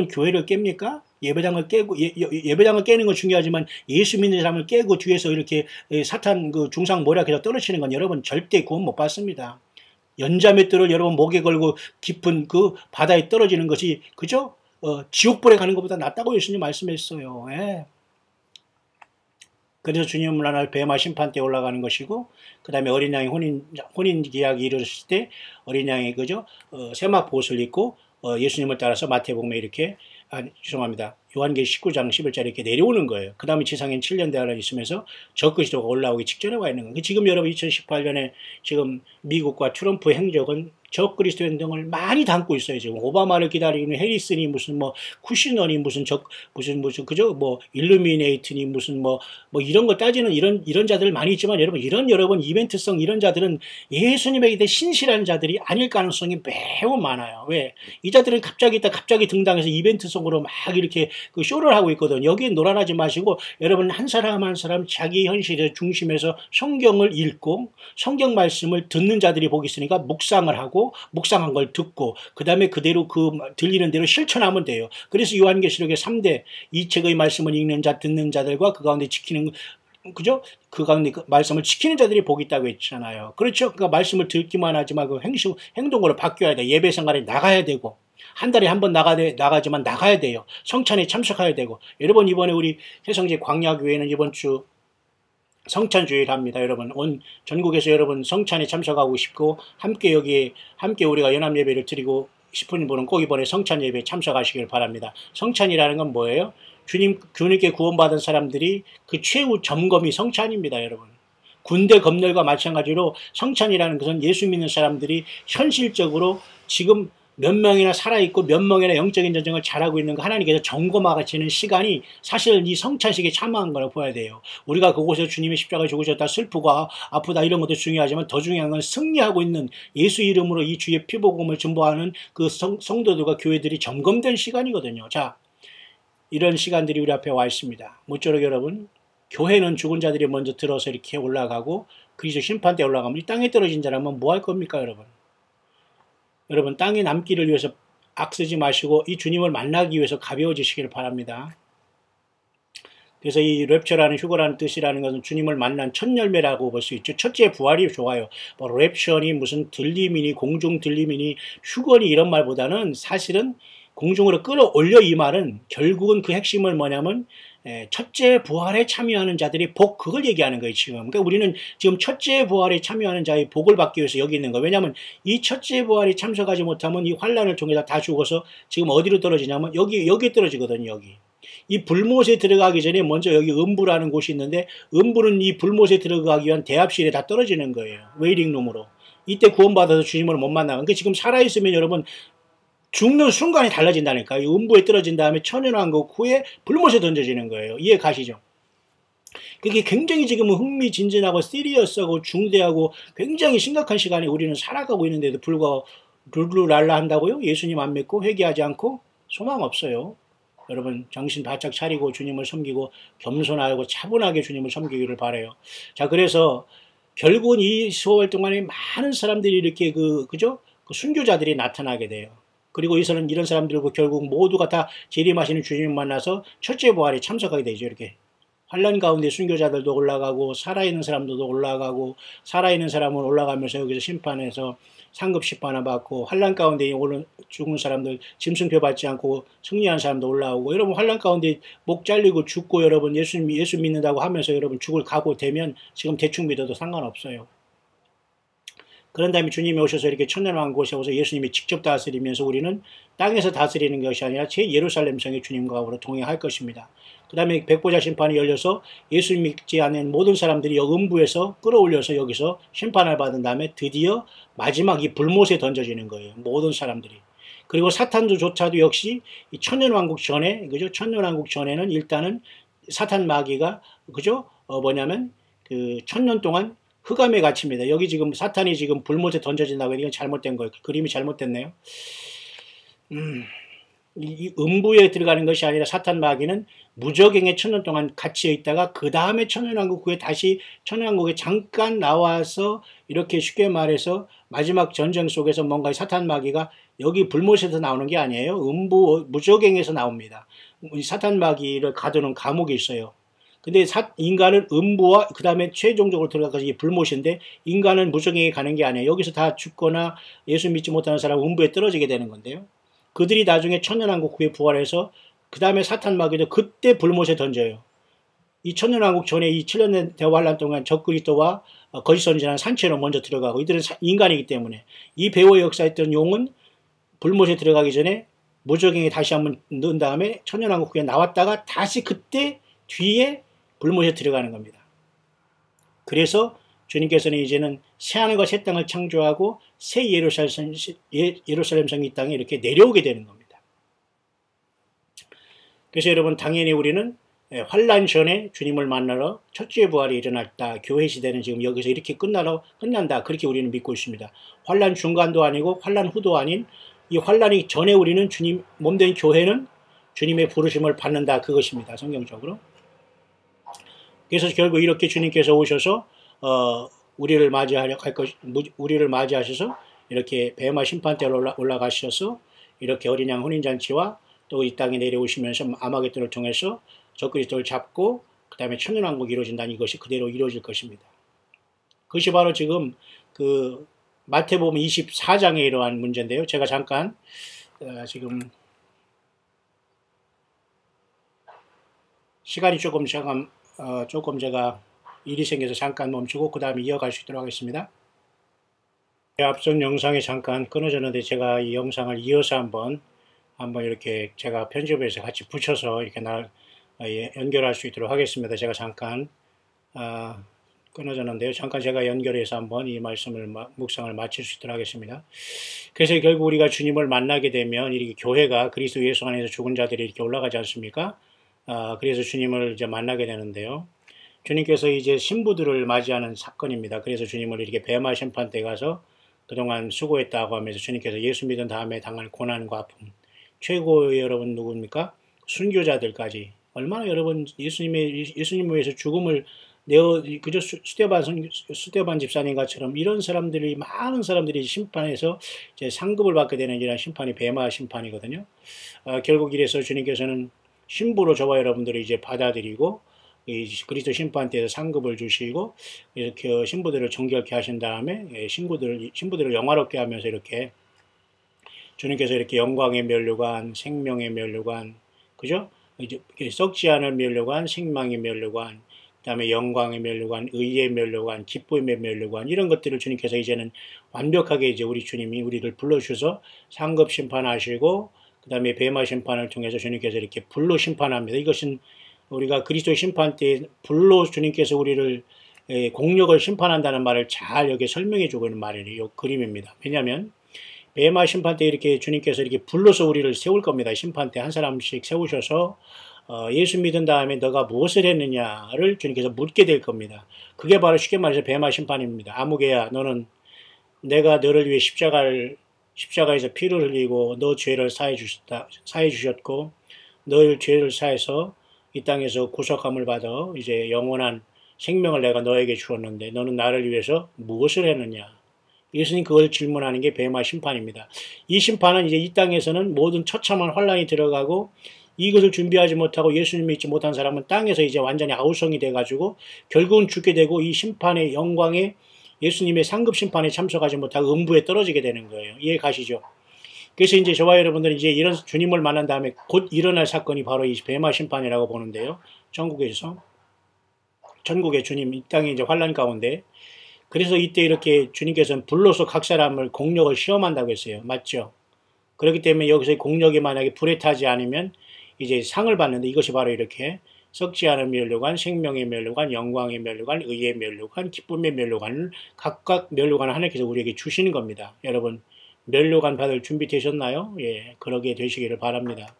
교회를 깹니까? 예배당을 깨는 건 중요하지만 예수 믿는 사람을 깨고 뒤에서 이렇게 사탄 그 중상 모략해서 떨어지는 건 여러분 절대 구원 못 받습니다. 연자맷돌을 여러분 목에 걸고 깊은 그 바다에 떨어지는 것이 그죠? 지옥불에 가는 것보다 낫다고 예수님 말씀했어요. 예. 그래서 주님을 만날 베마 심판 때 올라가는 것이고, 그 다음에 어린 양이 혼인 기약이 이르렀을 때 어린 양이 그죠? 세마포 옷을 입고 예수님을 따라서 마태복음에 이렇게 죄송합니다. 요한계시 19장 11절에 이렇게 내려오는 거예요. 그 다음에 지상엔 7년 대화를 있으면서 적그리스도가 올라오기 직전에 와 있는 거예요. 지금 여러분 2018년에 지금 미국과 트럼프 행적은 적그리스도 행동을 많이 담고 있어요. 지금 오바마를 기다리는 해리슨이 무슨 쿠시너니 무슨 그죠? 일루미네이트니 무슨 이런 거 따지는 이런 자들 많이 있지만 여러분 이벤트성 이런 자들은 예수님에게 대해 신실한 자들이 아닐 가능성이 매우 많아요. 왜? 이 자들은 갑자기 등당해서 이벤트성으로 막 이렇게 그 쇼를 하고 있거든. 여기에 놀아나지 마시고 여러분 한 사람 한 사람 자기 현실의 중심에서 성경을 읽고 성경 말씀을 듣는 자들이 복이 있으니까 묵상을 하고 묵상한 걸 듣고 그 다음에 그대로 들리는 대로 실천하면 돼요. 그래서 요한계시록의 3대 이 책의 말씀을 읽는 자 듣는 자들과 그 가운데 지키는 그죠? 그 가운데 그 말씀을 지키는 자들이 복이 있다고 했잖아요. 그렇죠? 그러니까 말씀을 듣기만 하지 말고 행동으로 바뀌어야 돼. 예배 생활에 나가야 되고 한 달에 한 번 나가지만 나가야 돼요. 성찬에 참석해야 되고. 여러분 이번에 우리 해성제 광야교회는 이번 주 성찬주의를 합니다. 여러분 온 전국에서 여러분 성찬에 참석하고 싶고 함께 우리가 연합예배를 드리고 싶은 분은 꼭 이번에 성찬예배에 참석하시길 바랍니다. 성찬이라는 건 뭐예요? 주님께 구원받은 사람들이 그 최후 점검이 성찬입니다. 여러분 군대 검열과 마찬가지로 성찬이라는 것은 예수 믿는 사람들이 현실적으로 지금 몇 명이나 살아있고 몇 명이나 영적인 전쟁을 잘하고 있는 거 하나님께서 점검하시는 시간이 사실 이 성찬식에 참여한 거라고 봐야 돼요. 우리가 그곳에서 주님의 십자가에 죽으셨다 슬프고 아프다 이런 것도 중요하지만 더 중요한 건 승리하고 있는 예수 이름으로 이 주의 피복음을 전보하는 그 성도들과 교회들이 점검된 시간이거든요. 자, 이런 시간들이 우리 앞에 와 있습니다. 모쪼록 여러분 교회는 죽은 자들이 먼저 들어서 이렇게 올라가고 그리스도 심판 때 올라가면 이 땅에 떨어진 자라면 뭐 할 겁니까 여러분? 여러분 땅에 남기를 위해서 악쓰지 마시고 이 주님을 만나기 위해서 가벼워지시기를 바랍니다. 그래서 이 랩처라는 휴거라는 뜻이라는 것은 주님을 만난 첫 열매라고 볼 수 있죠. 첫째 부활이 좋아요. 랩처니 무슨 들림이니 공중 들림이니 휴거니 이런 말보다는 사실은 공중으로 끌어올려 이 말은 결국은 그 핵심은 뭐냐면 첫째 부활에 참여하는 자들이 복 그걸 얘기하는 거예요 지금. 그러니까 우리는 지금 첫째 부활에 참여하는 자의 복을 받기 위해서 여기 있는 거예요. 왜냐하면 이 첫째 부활에 참석하지 못하면 이 환란을 통해서 다 죽어서 지금 어디로 떨어지냐면 여기에 떨어지거든요. 여기. 이 불못에 들어가기 전에 먼저 여기 음부라는 곳이 있는데 음부는 이 불못에 들어가기 위한 대합실에 다 떨어지는 거예요. 웨이팅룸으로. 이때 구원받아서 주님을 못 만나요. 그러니까 지금 살아있으면 여러분 죽는 순간이 달라진다니까. 이 음부에 떨어진 다음에 천연왕국 후에 불못에 던져지는 거예요. 이해 가시죠? 그게 굉장히 지금 흥미진진하고 시리어스하고 중대하고 굉장히 심각한 시간에 우리는 살아가고 있는데도 불구하고 룰루랄라 한다고요? 예수님 안 믿고 회개하지 않고 소망 없어요. 여러분 정신 바짝 차리고 주님을 섬기고 겸손하고 차분하게 주님을 섬기기를 바라요. 자, 그래서 결국은 이 수월 동안에 많은 사람들이 이렇게 그죠? 그 순교자들이 나타나게 돼요. 그리고 이런 사람들과 결국 모두가 다 재림하시는 주님을 만나서 첫째 부활에 참석하게 되죠. 이렇게 환란 가운데 순교자들도 올라가고 살아있는 사람들도 올라가고 살아있는 사람은 올라가면서 여기서 심판해서 상급 심판을 받고 환란 가운데 죽은 사람들 짐승표 받지 않고 승리한 사람도 올라오고 여러분 환란 가운데 목 잘리고 죽고 여러분 예수 믿는다고 하면서 여러분 죽을 각오 되면 지금 대충 믿어도 상관없어요. 그런 다음에 주님이 오셔서 이렇게 천년왕국에 오셔서 예수님이 직접 다스리면서 우리는 땅에서 다스리는 것이 아니라 제 예루살렘 성에 주님과 동행할 것입니다. 그 다음에 백보자 심판이 열려서 예수 믿지 않는 모든 사람들이 음부에서 끌어올려서 여기서 심판을 받은 다음에 드디어 마지막 이 불못에 던져지는 거예요. 모든 사람들이. 그리고 사탄조차도 역시 이 천년왕국 전에, 그죠? 천년왕국 전에는 일단은 사탄 마귀가, 그죠? 뭐냐면 그 천년 동안 흑암에 갇힙니다. 여기 지금 사탄이 지금 불못에 던져진다고 이건 잘못된 거예요. 그림이 잘못됐네요. 이 음부에 들어가는 것이 아니라 사탄 마귀는 무적행에 천년 동안 갇혀 있다가 그 다음에 천년왕국 후에 다시 천년왕국에 잠깐 나와서 이렇게 쉽게 말해서 마지막 전쟁 속에서 뭔가 사탄 마귀가 여기 불못에서 나오는 게 아니에요. 음부 무적행에서 나옵니다. 사탄 마귀를 가두는 감옥이 있어요. 근데 인간은 음부와 그 다음에 최종적으로 들어가서 이 불못인데 인간은 무적행에 가는 게 아니에요. 여기서 다 죽거나 예수 믿지 못하는 사람은 음부에 떨어지게 되는 건데요. 그들이 나중에 천년왕국 후에 부활해서 그 다음에 사탄 마귀도 그때 불못에 던져요. 이 천년왕국 전에 이 7년 대환란 동안 적그리스도와 거짓 선지자는 산채로 먼저 들어가고 이들은 인간이기 때문에 이 배후의 역사했던 용은 불못에 들어가기 전에 무적행에 다시 한번 넣은 다음에 천년왕국 후에 나왔다가 다시 그때 뒤에 불못에 들어가는 겁니다. 그래서 주님께서는 이제는 새하늘과 새 땅을 창조하고 새 예루살렘 성이 이 땅에 이렇게 내려오게 되는 겁니다. 그래서 여러분 당연히 우리는 환란 전에 주님을 만나러 첫째 부활이 일어났다. 교회 시대는 지금 여기서 이렇게 끝난다. 그렇게 우리는 믿고 있습니다. 환란 중간도 아니고 환란 후도 아닌 이 환란이 전에 우리는 주님 몸된 교회는 주님의 부르심을 받는다. 그것입니다. 성경적으로. 그래서 결국 이렇게 주님께서 오셔서 우리를 맞이하셔서 이렇게 베마 심판대로 올라가셔서 이렇게 어린 양 혼인잔치와 또 이 땅에 내려오시면서 아마겟돈을 통해서 적그리스도를 잡고 그 다음에 천년왕국이 이루어진다는 이것이 그대로 이루어질 것입니다. 그것이 바로 지금 그 마태복음 24장에 이러한 문제인데요. 제가 잠깐 지금 시간이 조금 제가 일이 생겨서 잠깐 멈추고 그 다음에 이어갈 수 있도록 하겠습니다. 앞선 영상에 잠깐 끊어졌는데 제가 이 영상을 이어서 한번 이렇게 제가 편집해서 같이 붙여서 이렇게 연결할 수 있도록 하겠습니다. 제가 잠깐 끊어졌는데요. 잠깐 제가 연결해서 한번 이 묵상을 마칠 수 있도록 하겠습니다. 그래서 결국 우리가 주님을 만나게 되면 이렇게 교회가 그리스도 예수 안에서 죽은 자들이 이렇게 올라가지 않습니까? 그래서 주님을 이제 만나게 되는데요. 주님께서 이제 신부들을 맞이하는 사건입니다. 그래서 주님을 이렇게 베마 심판 때 가서 그동안 수고했다고 하면서 주님께서 예수 믿은 다음에 당할 고난과 아픔. 최고의 여러분 누굽니까? 순교자들까지. 얼마나 여러분 예수님을 위해서 죽음을 그저 수데반 집사님 것처럼 많은 사람들이 심판에서 이제 상급을 받게 되는 이런 심판이 베마 심판이거든요. 결국 이래서 주님께서는 신부로 저와 여러분들을 이제 받아들이고 그리스도 심판 때에서 상급을 주시고 이렇게 신부들을 정결케 하신 다음에 신부들을 영화롭게 하면서 이렇게 주님께서 이렇게 영광의 면류관, 생명의 면류관, 그죠? 이제 썩지 않을 면류관, 생명의 면류관, 그다음에 영광의 면류관, 의의 면류관, 기쁨의 면류관 이런 것들을 주님께서 이제는 완벽하게 이제 우리 주님이 우리를 불러주셔서 상급 심판하시고 그 다음에 뱀마 심판을 통해서 주님께서 이렇게 불로 심판합니다. 이것은 우리가 그리스도 심판 때 불로 주님께서 우리를 공력을 심판한다는 말을 잘 여기 설명해 주고 있는 말이에요. 이 그림입니다. 왜냐하면 뱀마 심판 때 이렇게 주님께서 이렇게 불로서 우리를 세울 겁니다. 심판 때 한 사람씩 세우셔서 예수 믿은 다음에 너가 무엇을 했느냐를 주님께서 묻게 될 겁니다. 그게 바로 쉽게 말해서 뱀마 심판입니다. 아무개야, 너는 내가 너를 위해 십자가에서 피를 흘리고 너 죄를 사해 주셨고 너의 죄를 사해서 이 땅에서 구속함을 받아 이제 영원한 생명을 내가 너에게 주었는데 너는 나를 위해서 무엇을 했느냐? 예수님 그걸 질문하는 게 뱀마 심판입니다. 이 심판은 이제 이 땅에서는 모든 처참한 환란이 들어가고 이것을 준비하지 못하고 예수님 믿지 못한 사람은 땅에서 이제 완전히 아우성이 돼가지고 결국은 죽게 되고 이 심판의 영광에 예수님의 상급 심판에 참석하지 못하고 음부에 떨어지게 되는 거예요. 이해 가시죠? 그래서 이제 저와 여러분들은 이제 이런 주님을 만난 다음에 곧 일어날 사건이 바로 이 뱀마 심판이라고 보는데요. 전국의 주님 이 땅에 이제 환란 가운데 그래서 이때 이렇게 주님께서는 불로서 각 사람을 공력을 시험한다고 했어요. 맞죠? 그렇기 때문에 여기서 공력이 만약에 불에 타지 않으면 이제 상을 받는데 이것이 바로 이렇게 썩지 않은 면류관, 생명의 면류관, 영광의 면류관, 의의 면류관, 기쁨의 면류관을 각각 면류관을 하나님께서 우리에게 주시는 겁니다. 여러분 면류관 받을 준비 되셨나요? 예, 그러게 되시기를 바랍니다.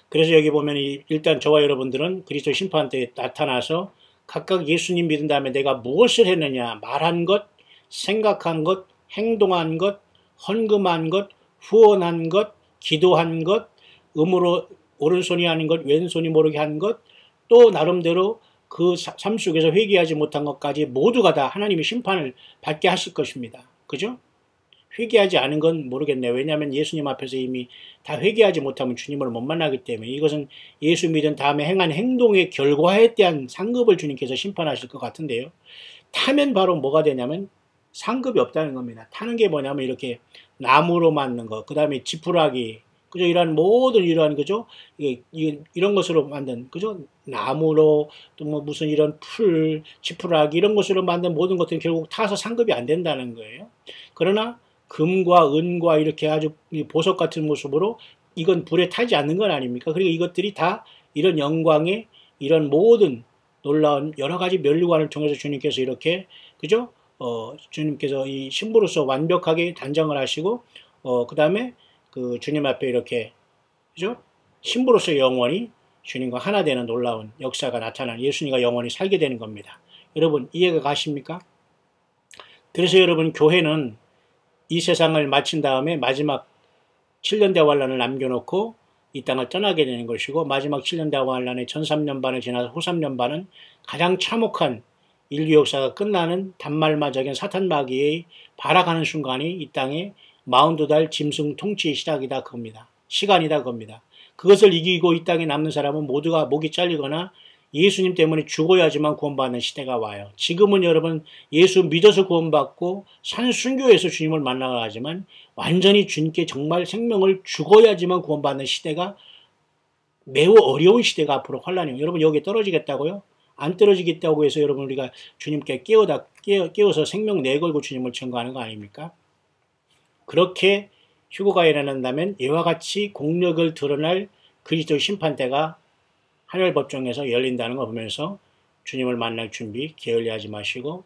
그래서 여기 보면 일단 저와 여러분들은 그리스도 심판 때 나타나서 각각 예수님 믿은 다음에 내가 무엇을 했느냐, 말한 것, 생각한 것, 행동한 것, 헌금한 것, 후원한 것, 기도한 것, 음으로 오른손이 하는 것, 왼손이 모르게 한 것, 또 나름대로 그 삶 속에서 회개하지 못한 것까지 모두가 다 하나님의 심판을 받게 하실 것입니다. 그죠? 회개하지 않은 건 모르겠네요. 왜냐하면 예수님 앞에서 이미 다 회개하지 못하면 주님을 못 만나기 때문에 이것은 예수 믿은 다음에 행한 행동의 결과에 대한 상급을 주님께서 심판하실 것 같은데요. 타면 바로 뭐가 되냐면 상급이 없다는 겁니다. 타는 게 뭐냐면 이렇게 나무로 만든 거, 그 다음에 지푸라기, 그죠? 이러한 모든 이러한 그죠? 이런 것으로 만든 그죠? 나무로 또 뭐 무슨 이런 풀, 지푸라기 이런 것으로 만든 모든 것들은 결국 타서 상급이 안 된다는 거예요. 그러나 금과 은과 이렇게 아주 보석 같은 모습으로 이건 불에 타지 않는 건 아닙니까? 그리고 이것들이 다 이런 영광의 이런 모든 놀라운 여러 가지 면류관을 통해서 주님께서 이렇게 그죠? 주님께서 이 신부로서 완벽하게 단정을 하시고 그 다음에 그 주님 앞에 이렇게 그죠? 신부로서 영원히 주님과 하나 되는 놀라운 역사가 나타나는 예수님과 영원히 살게 되는 겁니다. 여러분 이해가 가십니까? 그래서 여러분 교회는 이 세상을 마친 다음에 마지막 7년 대환란을 남겨놓고 이 땅을 떠나게 되는 것이고 마지막 7년 대환란의 전 3년반을 지나서 후 3년반은 가장 참혹한 인류 역사가 끝나는 단말마적인 사탄 마귀의 발악하는 순간이 이 땅의 42달 짐승 통치의 시작이다 겁니다. 시간이다 겁니다. 그것을 이기고 이 땅에 남는 사람은 모두가 목이 잘리거나 예수님 때문에 죽어야지만 구원받는 시대가 와요. 지금은 여러분 예수 믿어서 구원받고 산순교에서 주님을 만나가지만 완전히 주님께 정말 생명을 죽어야지만 구원받는 시대가 매우 어려운 시대가 앞으로 환란이에요. 여러분 여기에 떨어지겠다고요? 안 떨어지겠다고 해서 여러분 우리가 주님께 깨워서 생명 내걸고 주님을 증거하는 거 아닙니까? 그렇게 휴거가 일어난다면 이와 같이 공력을 드러날 그리스도의 심판대가 하늘 법정에서 열린다는 거 보면서 주님을 만날 준비 게을리하지 마시고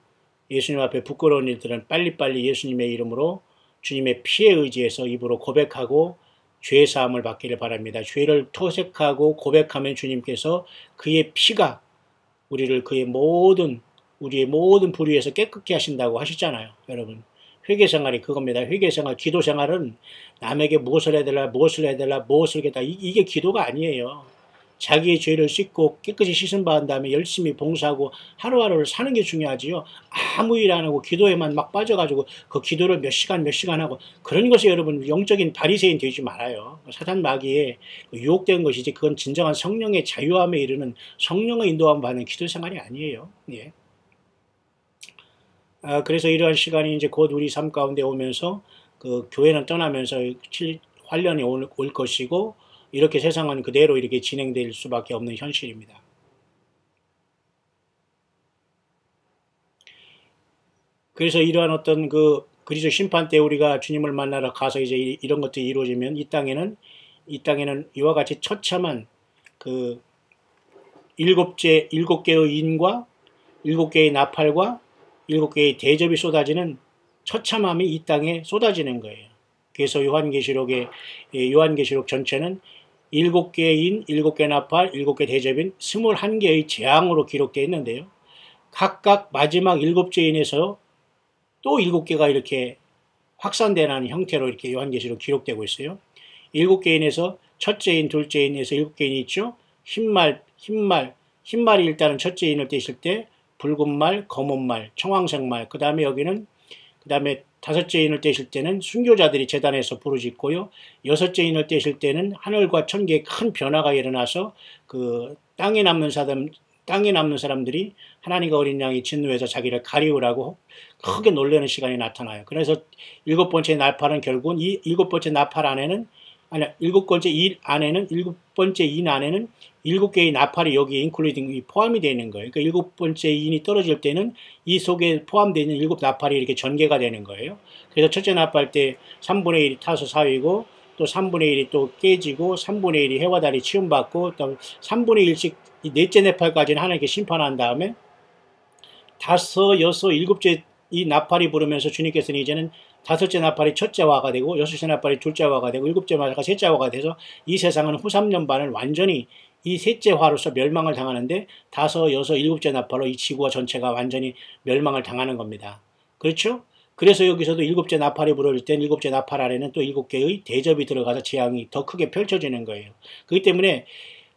예수님 앞에 부끄러운 일들은 빨리빨리 예수님의 이름으로 주님의 피에 의지해서 입으로 고백하고 죄 사함을 받기를 바랍니다. 죄를 토색하고 고백하면 주님께서 그의 피가 우리를 우리의 모든 불의에서 깨끗게 하신다고 하시잖아요. 여러분 회개생활이 그겁니다. 회개생활, 기도생활은 남에게 무엇을 해달라 무엇을 해달라 이게 기도가 아니에요. 자기의 죄를 씻고 깨끗이 씻음 받은 다음에 열심히 봉사하고 하루하루를 사는 게 중요하지요. 아무 일 안 하고 기도에만 막 빠져가지고 그 기도를 몇 시간 하고 그런 것이 여러분 영적인 바리새인 되지 말아요. 사탄 마귀에 유혹된 것이지 그건 진정한 성령의 자유함에 이르는 성령의 인도함 받는 기도 생활이 아니에요. 예. 그래서 이러한 시간이 이제 곧 우리 삶 가운데 오면서 그 교회는 떠나면서 환란이 올 것이고 이렇게 세상은 그대로 이렇게 진행될 수밖에 없는 현실입니다. 그래서 이러한 어떤 그 그리스도 심판 때 우리가 주님을 만나러 가서 이제 이런 것들이 이루어지면 이 땅에는 이와 같이 처참한 그 일곱 개의 인과 일곱 개의 나팔과 일곱 개의 대접이 쏟아지는 처참함이 이 땅에 쏟아지는 거예요. 그래서 요한계시록 전체는 일곱 개의 인, 일곱 개 나팔, 일곱 개 대접인 21개의 재앙으로 기록되어 있는데요. 각각 마지막 일곱 죄인에서 또 일곱 개가 이렇게 확산되는 형태로 이렇게 요한계시록 기록되고 있어요. 일곱 개인에서 첫째인, 둘째인에서 일곱 개인이 있죠. 흰말이 일단은 첫째인을 떼실 때 붉은 말, 검은 말, 청황색 말, 그 다음에 다섯째 인을 떼실 때는 순교자들이 제단에서 부르짖고요. 여섯째 인을 떼실 때는 하늘과 천개의 큰 변화가 일어나서 그 땅에 남는 사람들이 하나님과 어린 양이 진노해서 자기를 가리우라고 크게 놀라는 시간이 나타나요. 그래서 일곱 번째 나팔은 결국은 이 일곱 번째 나팔 안에는 일곱 번째 인 안에는 일곱 개의 나팔이 여기에 인클루딩이 포함이 되어 있는 거예요. 그러니까 일곱 번째 인이 떨어질 때는 이 속에 포함되어 있는 일곱 나팔이 이렇게 전개가 되는 거예요. 그래서 첫째 나팔 때 3분의 1이 타서 사위고 또 3분의 1이 또 깨지고 3분의 1이 해와 달이 치움받고 또 3분의 1씩 이 넷째 나팔까지는 하나님께 심판한 다음에 다섯, 여섯, 일곱째 이 나팔이 부르면서 주님께서는 이제는 다섯째 나팔이 첫째 화가 되고 여섯째 나팔이 둘째 화가 되고 일곱째 나팔이 셋째 화가 돼서 이 세상은 후 3년 반을 완전히 이 셋째 화로서 멸망을 당하는데 다섯, 여섯, 일곱째 나팔로 이 지구와 전체가 완전히 멸망을 당하는 겁니다. 그렇죠? 그래서 여기서도 일곱째 나팔이 불어질 땐 일곱째 나팔 아래는 또 일곱 개의 대접이 들어가서 재앙이 더 크게 펼쳐지는 거예요. 그렇기 때문에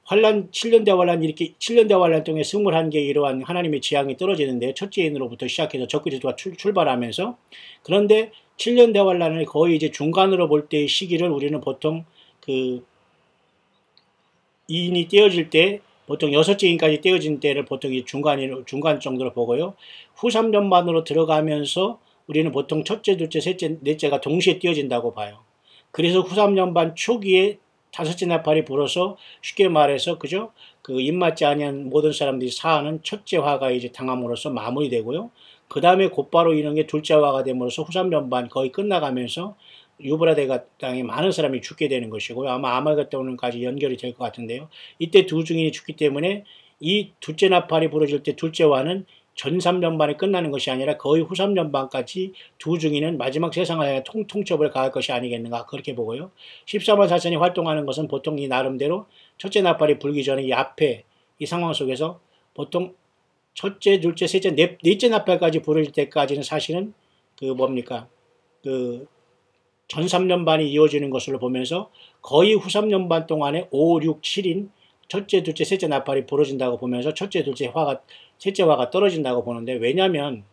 7년대 환란 이렇게 7년대 환란 동안 21개의 이러한 하나님의 재앙이 떨어지는데 첫째 인으로부터 시작해서 적그리스도가 출발하면서 그런데 7년대 환란을 거의 이제 중간으로 볼 때의 시기를 우리는 보통 그 인이 떼어질 때 보통 여섯째 인까지 떼어진 때를 보통 중간 정도로 보고요. 후 3년 반으로 들어가면서 우리는 보통 첫째, 둘째, 셋째, 넷째가 동시에 떼어진다고 봐요. 그래서 후 3년 반 초기에 다섯째 나팔이 불어서 쉽게 말해서 그죠? 그 입맞지 아니한 모든 사람들이 사하는 첫째 화가 이제 당함으로써 마무리되고요. 그 다음에 곧바로 이런 게 둘째 화가 됨으로써 후 3년 반 거의 끝나가면서 유브라데 땅에 많은 사람이 죽게 되는 것이고요. 아마 아말겟돈까지 연결이 될 것 같은데요. 이때 두 증인이 죽기 때문에 이 둘째 나팔이 부러질 때 둘째 화는 전 3년 반에 끝나는 것이 아니라 거의 후 3년 반까지 두 증인은 마지막 세상을 통첩을 가할 것이 아니겠는가 그렇게 보고요. 14만 4천이 활동하는 것은 보통 이 나름대로 첫째 나팔이 불기 전에 이 앞에 이 상황 속에서 보통 첫째, 둘째, 셋째, 넷째 나팔까지 부를 때까지는 사실은 전 3년 반이 이어지는 것으로 보면서 거의 후 3년 반 동안에 5, 6, 7인 첫째, 둘째, 셋째 나팔이 부러진다고 보면서 첫째, 둘째 화가 셋째 화가 떨어진다고 보는데 왜냐하면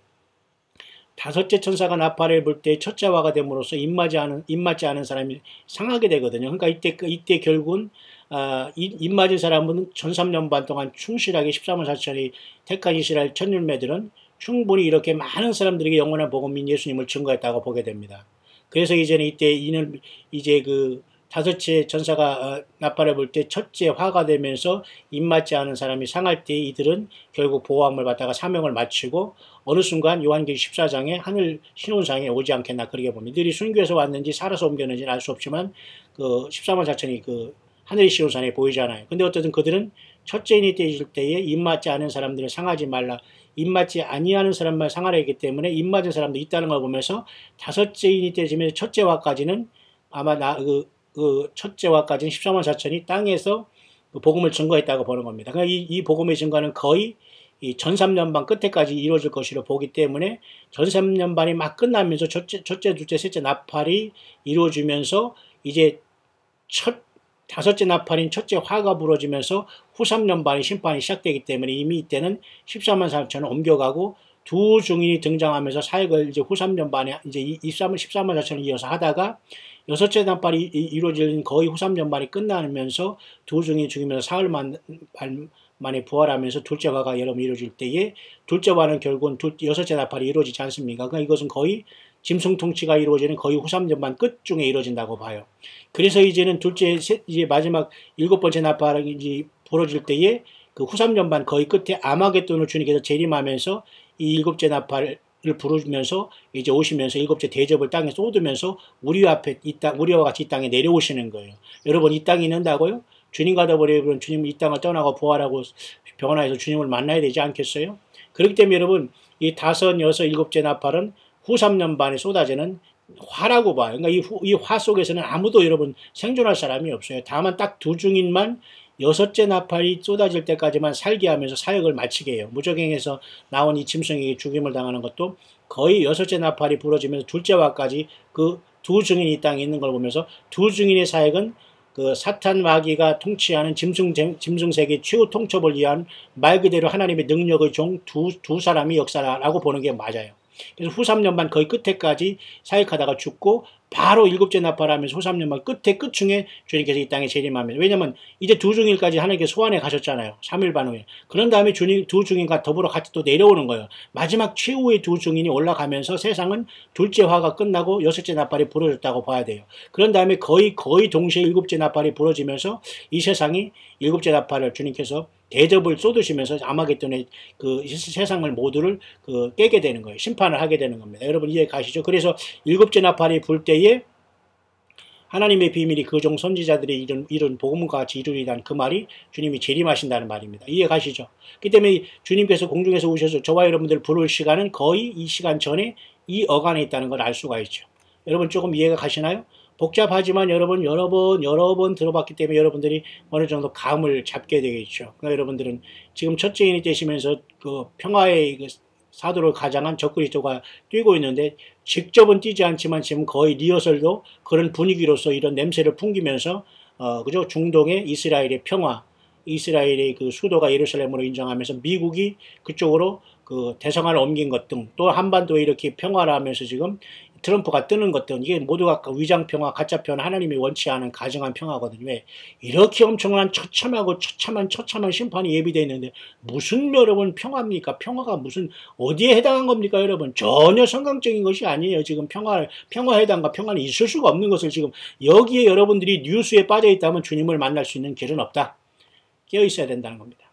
다섯째 천사가 나팔을 불 때 첫째 화가 됨으로써 입맞지 않은 사람이 상하게 되거든요. 그러니까 이때 결국은 입맞은 사람은 전 3년 반 동안 충실하게 14만 4천이 택한 이스라엘 천율매들은 충분히 이렇게 많은 사람들에게 영원한 복음인 예수님을 증거했다고 보게 됩니다. 그래서 이제는 이제 그 다섯째 전사가 나팔을 불 때 첫째 화가 되면서 입맞지 않은 사람이 상할 때 이들은 결국 보호함을 받다가 사명을 마치고 어느 순간 요한계시 14장에 하늘 신혼상에 오지 않겠나 그렇게 봅니다. 이들이 순교해서 왔는지 살아서 옮겼는지는 알 수 없지만 그 14만 4천이 그 하늘의 신혼상에 보이잖아요. 근데 어쨌든 그들은 첫째인이 되실 때에 입맞지 않은 사람들을 상하지 말라. 입맞지 아니하는 사람만 상하라 했기 때문에 입맞은 사람도 있다는 걸 보면서 다섯째인이 되시면서 첫째 화까지는 아마 첫째 화까지는 14만 4천이 땅에서 그 복음을 증거했다고 보는 겁니다. 그러니까 이 복음의 증거는 거의 이 전 3년 반 끝에까지 이루어질 것으로 보기 때문에 전 3년 반이 막 끝나면서 첫째, 둘째, 셋째 나팔이 이루어지면서 이제 다섯째 나팔인 첫째 화가 불어지면서 후 3년 반의 심판이 시작되기 때문에 이미 이때는 14만 4천을 옮겨가고 두 증인이 등장하면서 사역을 이제 후 3년 반에 이제 14만 4천을 이어서 하다가 여섯째 나팔이 이루어지는 거의 후 3년 반이 끝나면서 두 증인이 죽이면서 사흘 만에 부활하면서 둘째 화가 여러분 이루어질 때에 둘째 화는 결국은 여섯째 나팔이 이루어지지 않습니까? 그러니까 이것은 거의 짐승 통치가 이루어지는 거의 후 3년 반 끝중에 이루어진다고 봐요. 그래서 이제는 이제 마지막 일곱 번째 나팔이 이제 부러질 때에 그 후 3년 반 거의 끝에 아마겟돈을 주님께서 재림하면서 이 일곱째 나팔 부르면서 이제 오시면서 일곱째 대접을 땅에 쏟으면서 우리와 같이 이 땅에 내려오시는 거예요. 여러분 이 땅에 있는다고요? 주님 가다 버리면 주님 이 땅을 떠나고 부활하고 변화해서 주님을 만나야 되지 않겠어요? 그렇기 때문에 여러분 이 다섯, 여섯, 일곱째 나팔은 후 3년 반에 쏟아지는 화라고 봐요. 그러니까 이 화 속에서는 아무도 여러분 생존할 사람이 없어요. 다만 딱 두 중인만 여섯째 나팔이 쏟아질 때까지만 살게 하면서 사역을 마치게 해요. 무적행에서 나온 이 짐승에게 죽임을 당하는 것도 거의 여섯째 나팔이 부러지면서 둘째 화까지 그 두 증인이 이 땅에 있는 걸 보면서 두 증인의 사역은 그 사탄 마귀가 통치하는 짐승 세계 최후 통첩을 위한 말 그대로 하나님의 능력의 종 두 사람이 역사라고 보는 게 맞아요. 그래서 후 3년 반 거의 끝에까지 사역하다가 죽고 바로 일곱째 나팔하면서 후 3년 반 끝중에 주님께서 이 땅에 재림하면서 왜냐면 이제 두 중일까지 하나님께 소환해 가셨잖아요. 3일 반 후에. 그런 다음에 두 중인과 더불어 같이 또 내려오는 거예요. 마지막 최후의 두 중인이 올라가면서 세상은 둘째 화가 끝나고 여섯째 나팔이 부러졌다고 봐야 돼요. 그런 다음에 거의 동시에 일곱째 나팔이 부러지면서 이 세상이 일곱째 나팔을 주님께서 대접을 쏟으시면서 아마겟돈의 그 세상을 모두를 깨게 되는 거예요. 심판을 하게 되는 겁니다. 여러분 이해 가시죠? 그래서 일곱째 나팔이 불 때에 하나님의 비밀이 그 종 선지자들이 이룬 복음과 같이 이루리라는 그 말이 주님이 재림하신다는 말입니다. 이해 가시죠? 그렇기 때문에 주님께서 공중에서 오셔서 저와 여러분들 부를 시간은 거의 이 시간 전에 이 어간에 있다는 걸 알 수가 있죠. 여러분 조금 이해가 가시나요? 복잡하지만 여러분 여러 번 들어봤기 때문에 여러분들이 어느 정도 감을 잡게 되겠죠. 그러니까 여러분들은 지금 첫째인이 되시면서 그 평화의 그 사도를 가장한 적그리스도가 뛰고 있는데 직접은 뛰지 않지만 지금 거의 리허설도 그런 분위기로서 이런 냄새를 풍기면서 그죠? 중동의 이스라엘의 평화, 이스라엘의 그 수도가 예루살렘으로 인정하면서 미국이 그쪽으로 그 대성을 옮긴 것 등 또 한반도에 이렇게 평화를 하면서 지금 트럼프가 뜨는 것들 이게 모두가 위장평화, 가짜평화, 하나님이 원치 않은 가정한 평화거든요. 왜? 이렇게 엄청난 처참한 심판이 예비되어 있는데 무슨 여러분 평화입니까? 평화가 무슨 어디에 해당한 겁니까 여러분? 전혀 성경적인 것이 아니에요. 지금 평화해당과 평화는 있을 수가 없는 것을 지금 여기에 여러분들이 뉴스에 빠져 있다면 주님을 만날 수 있는 길은 없다. 깨어 있어야 된다는 겁니다.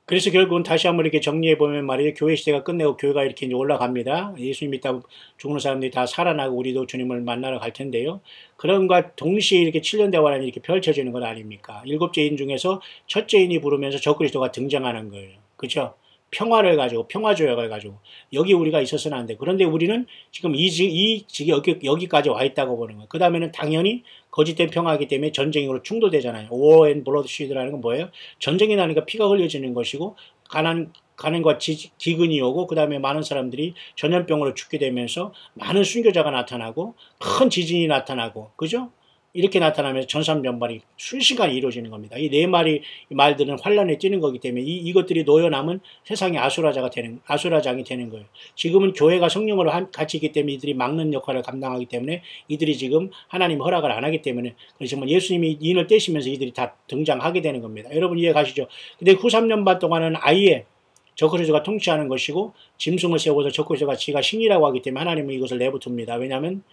그래서 결국은 다시 한번 이렇게 정리해보면 말이에요. 교회 시대가 끝내고 교회가 이렇게 이제 올라갑니다. 예수님 믿다 죽는 사람들이 다 살아나고 우리도 주님을 만나러 갈 텐데요. 그런과 동시에 이렇게 7년 대화란이 이렇게 펼쳐지는 것 아닙니까? 일곱째 인 중에서 첫째 인이 부르면서 적그리스도가 등장하는 거예요. 그렇죠? 평화를 가지고 평화조약을 가지고 여기 우리가 있어서는 안 돼. 그런데 우리는 지금 이 직이 여기까지 와 있다고 보는 거예요. 그 다음에는 당연히 거짓된 평화이기 때문에 전쟁으로 충돌되잖아요. War and bloodshedd라는 건 뭐예요? 전쟁이 나니까 피가 흘려지는 것이고 가난과 기근이 오고 그 다음에 많은 사람들이 전염병으로 죽게 되면서 많은 순교자가 나타나고 큰 지진이 나타나고 그죠? 이렇게 나타나면서 전삼전발이 순식간에 이루어지는 겁니다. 이 네 마리 말들은 환란에 뛰는 거기 때문에 이것들이 놓여남은 세상의 아수라장이 되는 거예요. 지금은 교회가 성령으로 같이 있기 때문에 이들이 막는 역할을 감당하기 때문에 이들이 지금 하나님 허락을 안 하기 때문에 그렇지만 예수님이 인을 떼시면서 이들이 다 등장하게 되는 겁니다. 여러분 이해 가시죠? 근데 후 3년 반 동안은 아예 적그리스도가 통치하는 것이고 짐승을 세워서 적그리스도가 지가 신이라고 하기 때문에 하나님은 이것을 내버둡니다. 왜냐하면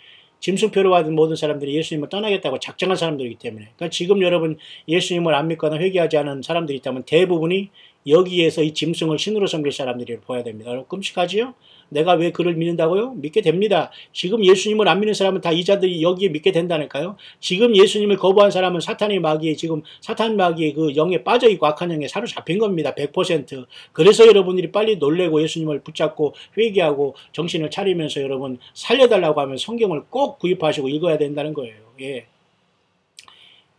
짐승표를 받은 모든 사람들이 예수님을 떠나겠다고 작정한 사람들이기 때문에. 그러니까 지금 여러분 예수님을 안 믿거나 회개하지 않은 사람들이 있다면 대부분이 여기에서 이 짐승을 신으로 섬길 사람들이 보아야 됩니다. 여러분 끔찍하지요? 내가 왜 그를 믿는다고요? 믿게 됩니다. 지금 예수님을 안 믿는 사람은 다 이 자들이 여기에 믿게 된다니까요. 지금 예수님을 거부한 사람은 사탄 마귀의 그 영에 빠져 있고 악한 영에 사로잡힌 겁니다. 100%. 그래서 여러분들이 빨리 놀래고 예수님을 붙잡고 회개하고 정신을 차리면서 여러분 살려달라고 하면 성경을 꼭 구입하시고 읽어야 된다는 거예요. 예.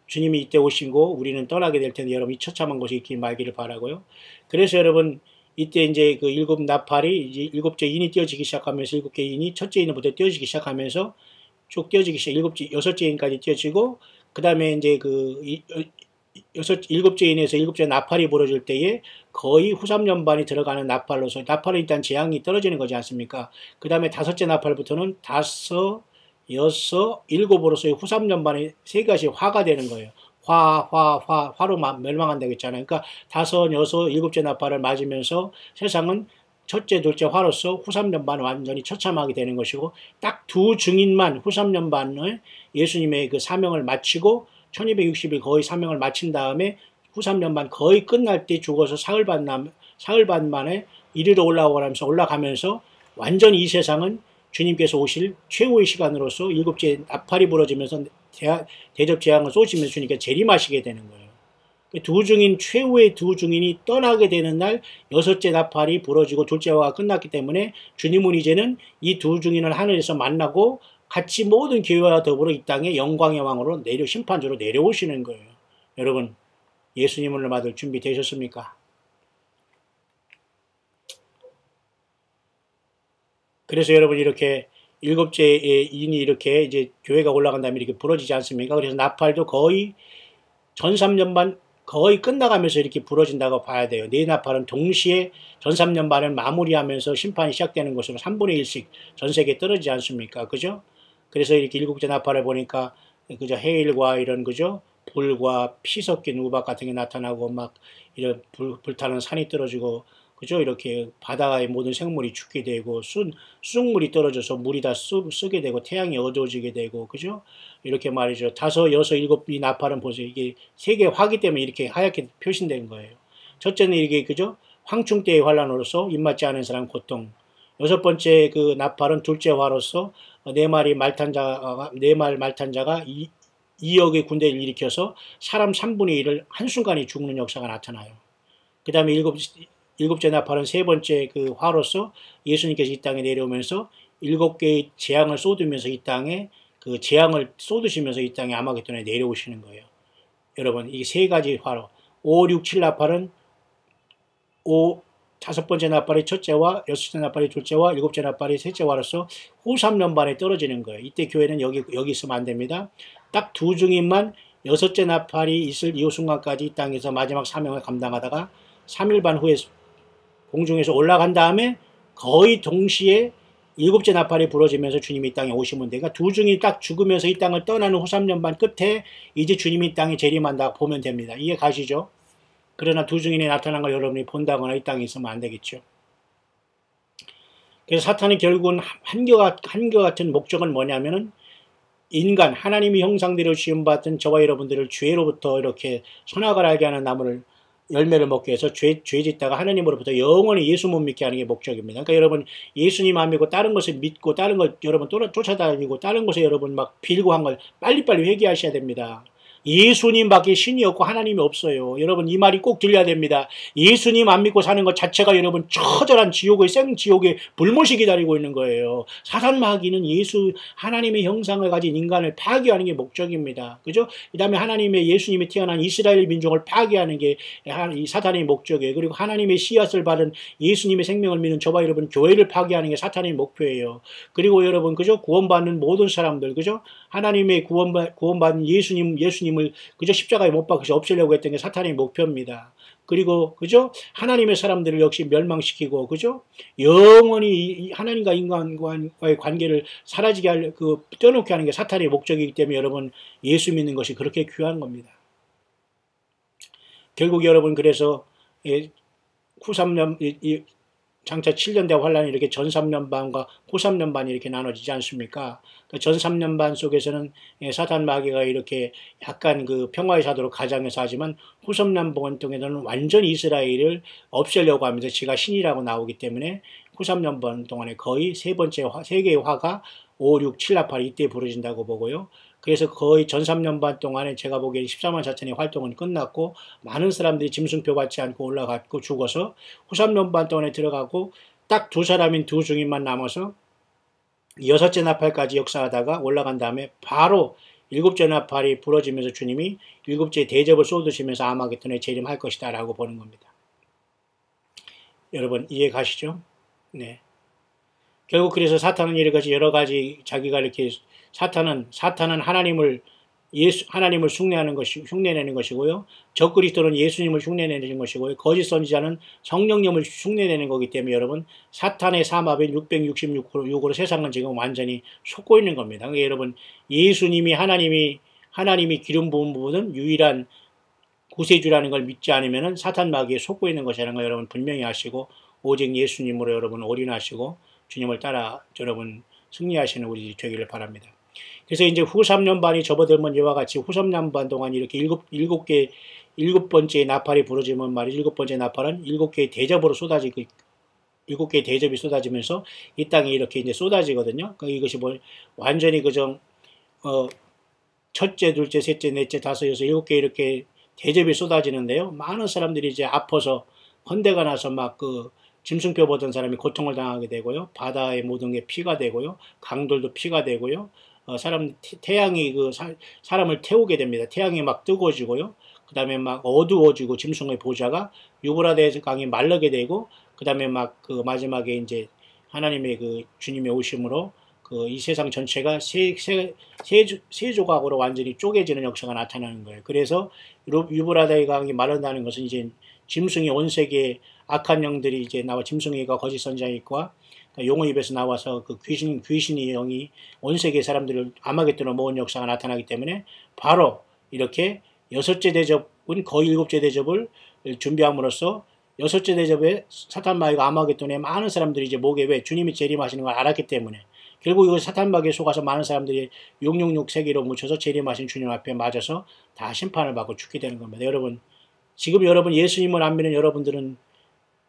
주님이 이때 오시고 우리는 떠나게 될 텐데 여러분 이 처참한 것이 있기 말기를 바라고요. 그래서 여러분 이때 이제 그 일곱 나팔이 이제 일곱째 인이 띄어지기 시작하면서 일곱째 인이 첫째 인부터 띄어지기 시작하면서 쭉 띄어지기 시작 여섯째 인까지 띄어지고 그 다음에 이제 그 일곱째 인에서 일곱째 나팔이 부러질 때에 거의 후 3년 반이 들어가는 나팔로서 나팔은 일단 재앙이 떨어지는 거지 않습니까? 그 다음에 다섯째 나팔부터는 다섯, 여섯, 일곱으로서의 후 3년 반에 세 가지 화가 되는 거예요. 화로 멸망한다고 했잖아요. 그러니까 다섯, 여섯, 일곱째 나팔을 맞으면서 세상은 첫째, 둘째 화로서 후 3년 반 완전히 처참하게 되는 것이고 딱 두 증인만 후 3년 반을 예수님의 그 사명을 마치고 1260일 거의 사명을 마친 다음에 후 3년 반 거의 끝날 때 죽어서 사흘 반 만에 이리로 올라가면서 완전히 이 세상은 주님께서 오실 최후의 시간으로서 일곱째 나팔이 부러지면서 대접 재앙을 쏘시면서 주님께서 재림하시게 되는 거예요. 최후의 두 증인이 떠나게 되는 날 여섯째 나팔이 부러지고 둘째 화가 끝났기 때문에 주님은 이제는 이 두 증인을 하늘에서 만나고 같이 모든 교회와 더불어 이 땅에 영광의 왕으로 심판주로 내려오시는 거예요. 여러분, 예수님을 맞을 준비 되셨습니까? 그래서 여러분, 이렇게 일곱째 인이 이렇게 이제 교회가 올라간 다음에 이렇게 부러지지 않습니까? 그래서 나팔도 거의 전삼년반 거의 끝나가면서 이렇게 부러진다고 봐야 돼요. 네 나팔은 동시에 전삼년반을 마무리하면서 심판이 시작되는 것으로 3분의 1씩 전 세계에 떨어지지 않습니까? 그죠? 그래서 이렇게 일곱째 나팔을 보니까 그죠? 해일과 이런 그죠? 불과 피 섞인 우박 같은 게 나타나고 막 이런 불타는 산이 떨어지고 그죠? 이렇게 바다의 모든 생물이 죽게 되고 쑥물이 떨어져서 물이 다 쓰게 되고 태양이 어두워지게 되고 그죠? 이렇게 말이죠. 다섯, 여섯, 일곱 이 나팔은 보세요. 이게 세 개의 화기 때문에 이렇게 하얗게 표신된 거예요. 첫째는 이게 그죠? 황충 때의 환란으로서 입맞지 않은 사람 고통. 여섯 번째 그 나팔은 둘째 화로서 네 마리 말탄자가 2억의 군대를 일으켜서 사람 3분의 1을 한순간에 죽는 역사가 나타나요. 그 다음에 일곱째 나팔은 세 번째 그 화로서 예수님께서 이 땅에 내려오면서 7개의 재앙을 쏟으면서 이 땅에 그 재앙을 쏟으시면서 이 땅에 아마겟돈에 내려오시는 거예요. 여러분, 이 세 가지 화로 5, 6, 7 나팔은 다섯 번째 나팔이 첫째와 여섯째 나팔이 둘째와 일곱째 나팔이 셋째와로서 후 3년반에 떨어지는 거예요. 이때 교회는 여기 있으면 안 됩니다. 딱 두 증인만 여섯째 나팔이 있을 이 순간까지 이 땅에서 마지막 사명을 감당하다가 3일 반 후에 공중에서 올라간 다음에 거의 동시에 일곱째 나팔이 부러지면서 주님이 이 땅에 오시면 돼요. 그러니까 두 증인이 딱 죽으면서 이 땅을 떠나는 후 3년반 끝에 이제 주님이 이 땅에 재림한다 보면 됩니다. 이해 가시죠? 그러나 두 증인이 나타난 걸 여러분이 본다거나 이 땅에 있으면 안 되겠죠. 그래서 사탄이 결국은 한결같은 목적은 뭐냐면은 인간, 하나님의 형상대로 지음받은 저와 여러분들을 죄로부터 이렇게 선악을 알게 하는 나무를 열매를 먹게 해서 죄 짓다가 하나님으로부터 영원히 예수 못 믿게 하는 게 목적입니다. 그러니까 여러분 예수님 안 믿고 다른 것을 믿고 다른 걸 여러분 쫓아다니고 다른 것에 여러분 막 빌고 한 걸 빨리빨리 회개하셔야 됩니다. 예수님밖에 신이 없고 하나님이 없어요. 여러분 이 말이 꼭 들려야 됩니다. 예수님 안 믿고 사는 것 자체가 여러분 처절한 지옥의 생지옥의 불못이 기다리고 있는 거예요. 사탄 마귀는 하나님의 형상을 가진 인간을 파괴하는 게 목적입니다. 그죠? 그 다음에 예수님이 태어난 이스라엘 민족을 파괴하는 게 이 사탄의 목적이에요. 그리고 하나님의 씨앗을 받은 예수님의 생명을 믿는 저와 여러분 교회를 파괴하는 게 사탄의 목표예요. 그리고 여러분 그죠? 구원받는 모든 사람들 그죠? 하나님의 구원받은 예수님을 그저 십자가에 못 박혀서 없애려고 했던 게 사탄의 목표입니다. 그리고 그죠? 하나님의 사람들을 역시 멸망시키고 그죠? 영원히 하나님과 인간과의 관계를 사라지게 떼어놓게 하는 게 사탄의 목적이기 때문에 여러분 예수 믿는 것이 그렇게 귀한 겁니다. 결국 여러분 그래서 후 3년 장차 7년대 환란이 이렇게 전 3년반과 후 3년반이 이렇게 나눠지지 않습니까? 전 3년반 속에서는 사탄 마귀가 이렇게 약간 그 평화의 사도로 가장해서 하지만 후 3년반 동안에는 완전히 이스라엘을 없애려고 하면서 지가 신이라고 나오기 때문에 후 3년반 동안에 거의 세 개의 화가 5, 6, 7, 8 이때 부러진다고 보고요. 그래서 거의 전 3년반 동안에 제가 보기엔 14만 4천의 활동은 끝났고 많은 사람들이 짐승표 받지 않고 올라갔고 죽어서 후 3년반 동안에 들어가고 딱 두 사람인 두 증인만 남아서 여섯째 나팔까지 역사하다가 올라간 다음에 바로 일곱째 나팔이 부러지면서 주님이 일곱째 대접을 쏟으시면서 아마겟돈에 재림할 것이다 라고 보는 겁니다. 여러분 이해 가시죠? 네. 결국 그래서 사탄은 여러 가지 자기가 이렇게 사탄은 하나님을 흉내내는 것이고요. 적그리스도는 예수님을 흉내내는 것이고요. 거짓 선지자는 성령님을 흉내내는 거기 때문에 여러분 사탄의 삼합인 666으로 세상은 지금 완전히 속고 있는 겁니다. 그러니까 여러분 예수님이 하나님이 기름 부은 부분은 유일한 구세주라는 걸 믿지 않으면 사탄 마귀에 속고 있는 것이라는 걸 여러분 분명히 아시고 오직 예수님으로 여러분 올인하시고 주님을 따라 여러분 승리하시는 우리 되기를 바랍니다. 그래서 이제 후 3년반이 접어들면 이와 같이 후 3년반 동안 이렇게 일곱 번째 나팔이 부러지면 말이죠. 일곱 번째 나팔은 7개의 대접으로 쏟아지고 일곱 개의 대접이 쏟아지면서 이 땅에 이렇게 이제 쏟아지거든요. 이것이 뭐 완전히 그저 첫째, 둘째, 셋째, 넷째, 다섯, 여섯, 일곱 개 이렇게 대접이 쏟아지는데요. 많은 사람들이 이제 아파서 헌대가 나서 막 짐승표 보던 사람이 고통을 당하게 되고요. 바다의 모든 게 피가 되고요. 강들도 피가 되고요. 태양이 사람을 태우게 됩니다. 태양이 막 뜨거워지고요. 그 다음에 막 어두워지고 짐승의 보좌가 유브라데스 강이 마르게 되고, 그 다음에 막 마지막에 이제 하나님의 주님의 오심으로 이 세상 전체가 세 조각으로 완전히 쪼개지는 역사가 나타나는 거예요. 그래서 유브라데 강이 마른다는 것은 이제 짐승이 온 세계에 악한 영들이 이제 나와 짐승이가 거짓 선지자이과 용의 입에서 나와서 귀신의 영이 온 세계 사람들을 아마겟돈으로 모은 역사가 나타나기 때문에 바로 이렇게 여섯째 대접은 거의 일곱째 대접을 준비함으로써 여섯째 대접에 사탄 마귀가 아마겟돈에 많은 사람들이 이제 목에 왜 주님이 재림하시는 걸 알았기 때문에 결국 이거 사탄 마귀에 속아서 많은 사람들이 666 세기로 묻혀서 재림하신 주님 앞에 맞아서 다 심판을 받고 죽게 되는 겁니다. 여러분, 지금 여러분 예수님을 안 믿는 여러분들은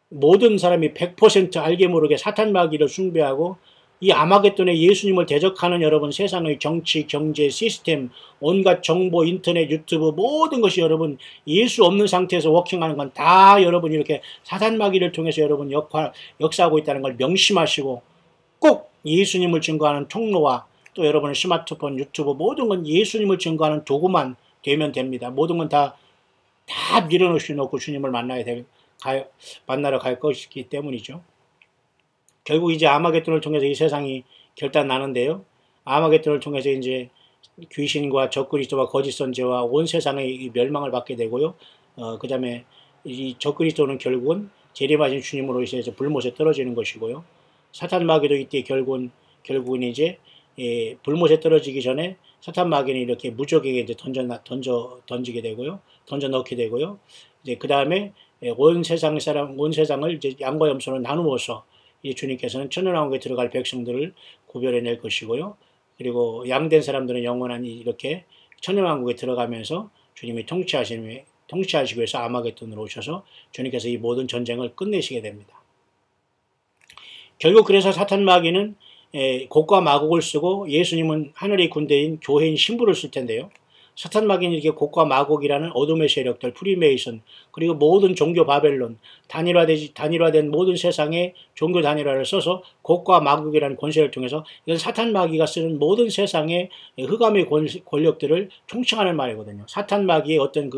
모든 사람이 100% 알게 모르게 사탄 마귀를 숭배하고 이 아마겟돈에 예수님을 대적하는 여러분 세상의 정치, 경제, 시스템, 온갖 정보, 인터넷, 유튜브 모든 것이 여러분 예수 없는 상태에서 워킹하는 건 다 여러분 이렇게 사탄 마귀를 통해서 여러분 역사하고 있다는 걸 명심하시고 꼭 예수님을 증거하는 통로와 또 여러분의 스마트폰, 유튜브 모든 건 예수님을 증거하는 도구만 되면 됩니다. 모든 건 다 밀어놓고 주님을 만나러 갈 것이기 때문이죠. 결국 이제 아마겟돈을 통해서 이 세상이 결단나는데요. 아마겟돈을 통해서 이제 귀신과 적그리스도와 거짓 선지자와 온 세상의 멸망을 받게 되고요. 그 다음에 이 적그리스도는 결국은 재림하신 주님으로 인해서 불못에 떨어지는 것이고요. 사탄 마귀도 이때 결국은 이제 불못에 떨어지기 전에 사탄 마귀는 이렇게 무적에게 이제 던지게 되고요. 던져 넣게 되고요. 이제 그 다음에 온 세상을 이제 양과 염소로 나누어서 이 주님께서는 천년왕국에 들어갈 백성들을 구별해낼 것이고요. 그리고 양된 사람들은 영원한 이렇게 천년왕국에 들어가면서 주님이 통치하시기 위해서 아마겟돈으로 오셔서 주님께서 이 모든 전쟁을 끝내시게 됩니다. 결국 그래서 사탄 마귀는 곡과 마곡을 쓰고 예수님은 하늘의 군대인 교회인 신부를 쓸 텐데요. 사탄 마귀는 이렇게 곡과 마곡이라는 어둠의 세력들, 프리메이슨, 그리고 모든 종교 바벨론, 단일화된 모든 세상의 종교 단일화를 써서 곡과 마곡이라는 권세를 통해서 이건 사탄 마귀가 쓰는 모든 세상의 흑암의 권력들을 총칭하는 말이거든요. 사탄 마귀의 어떤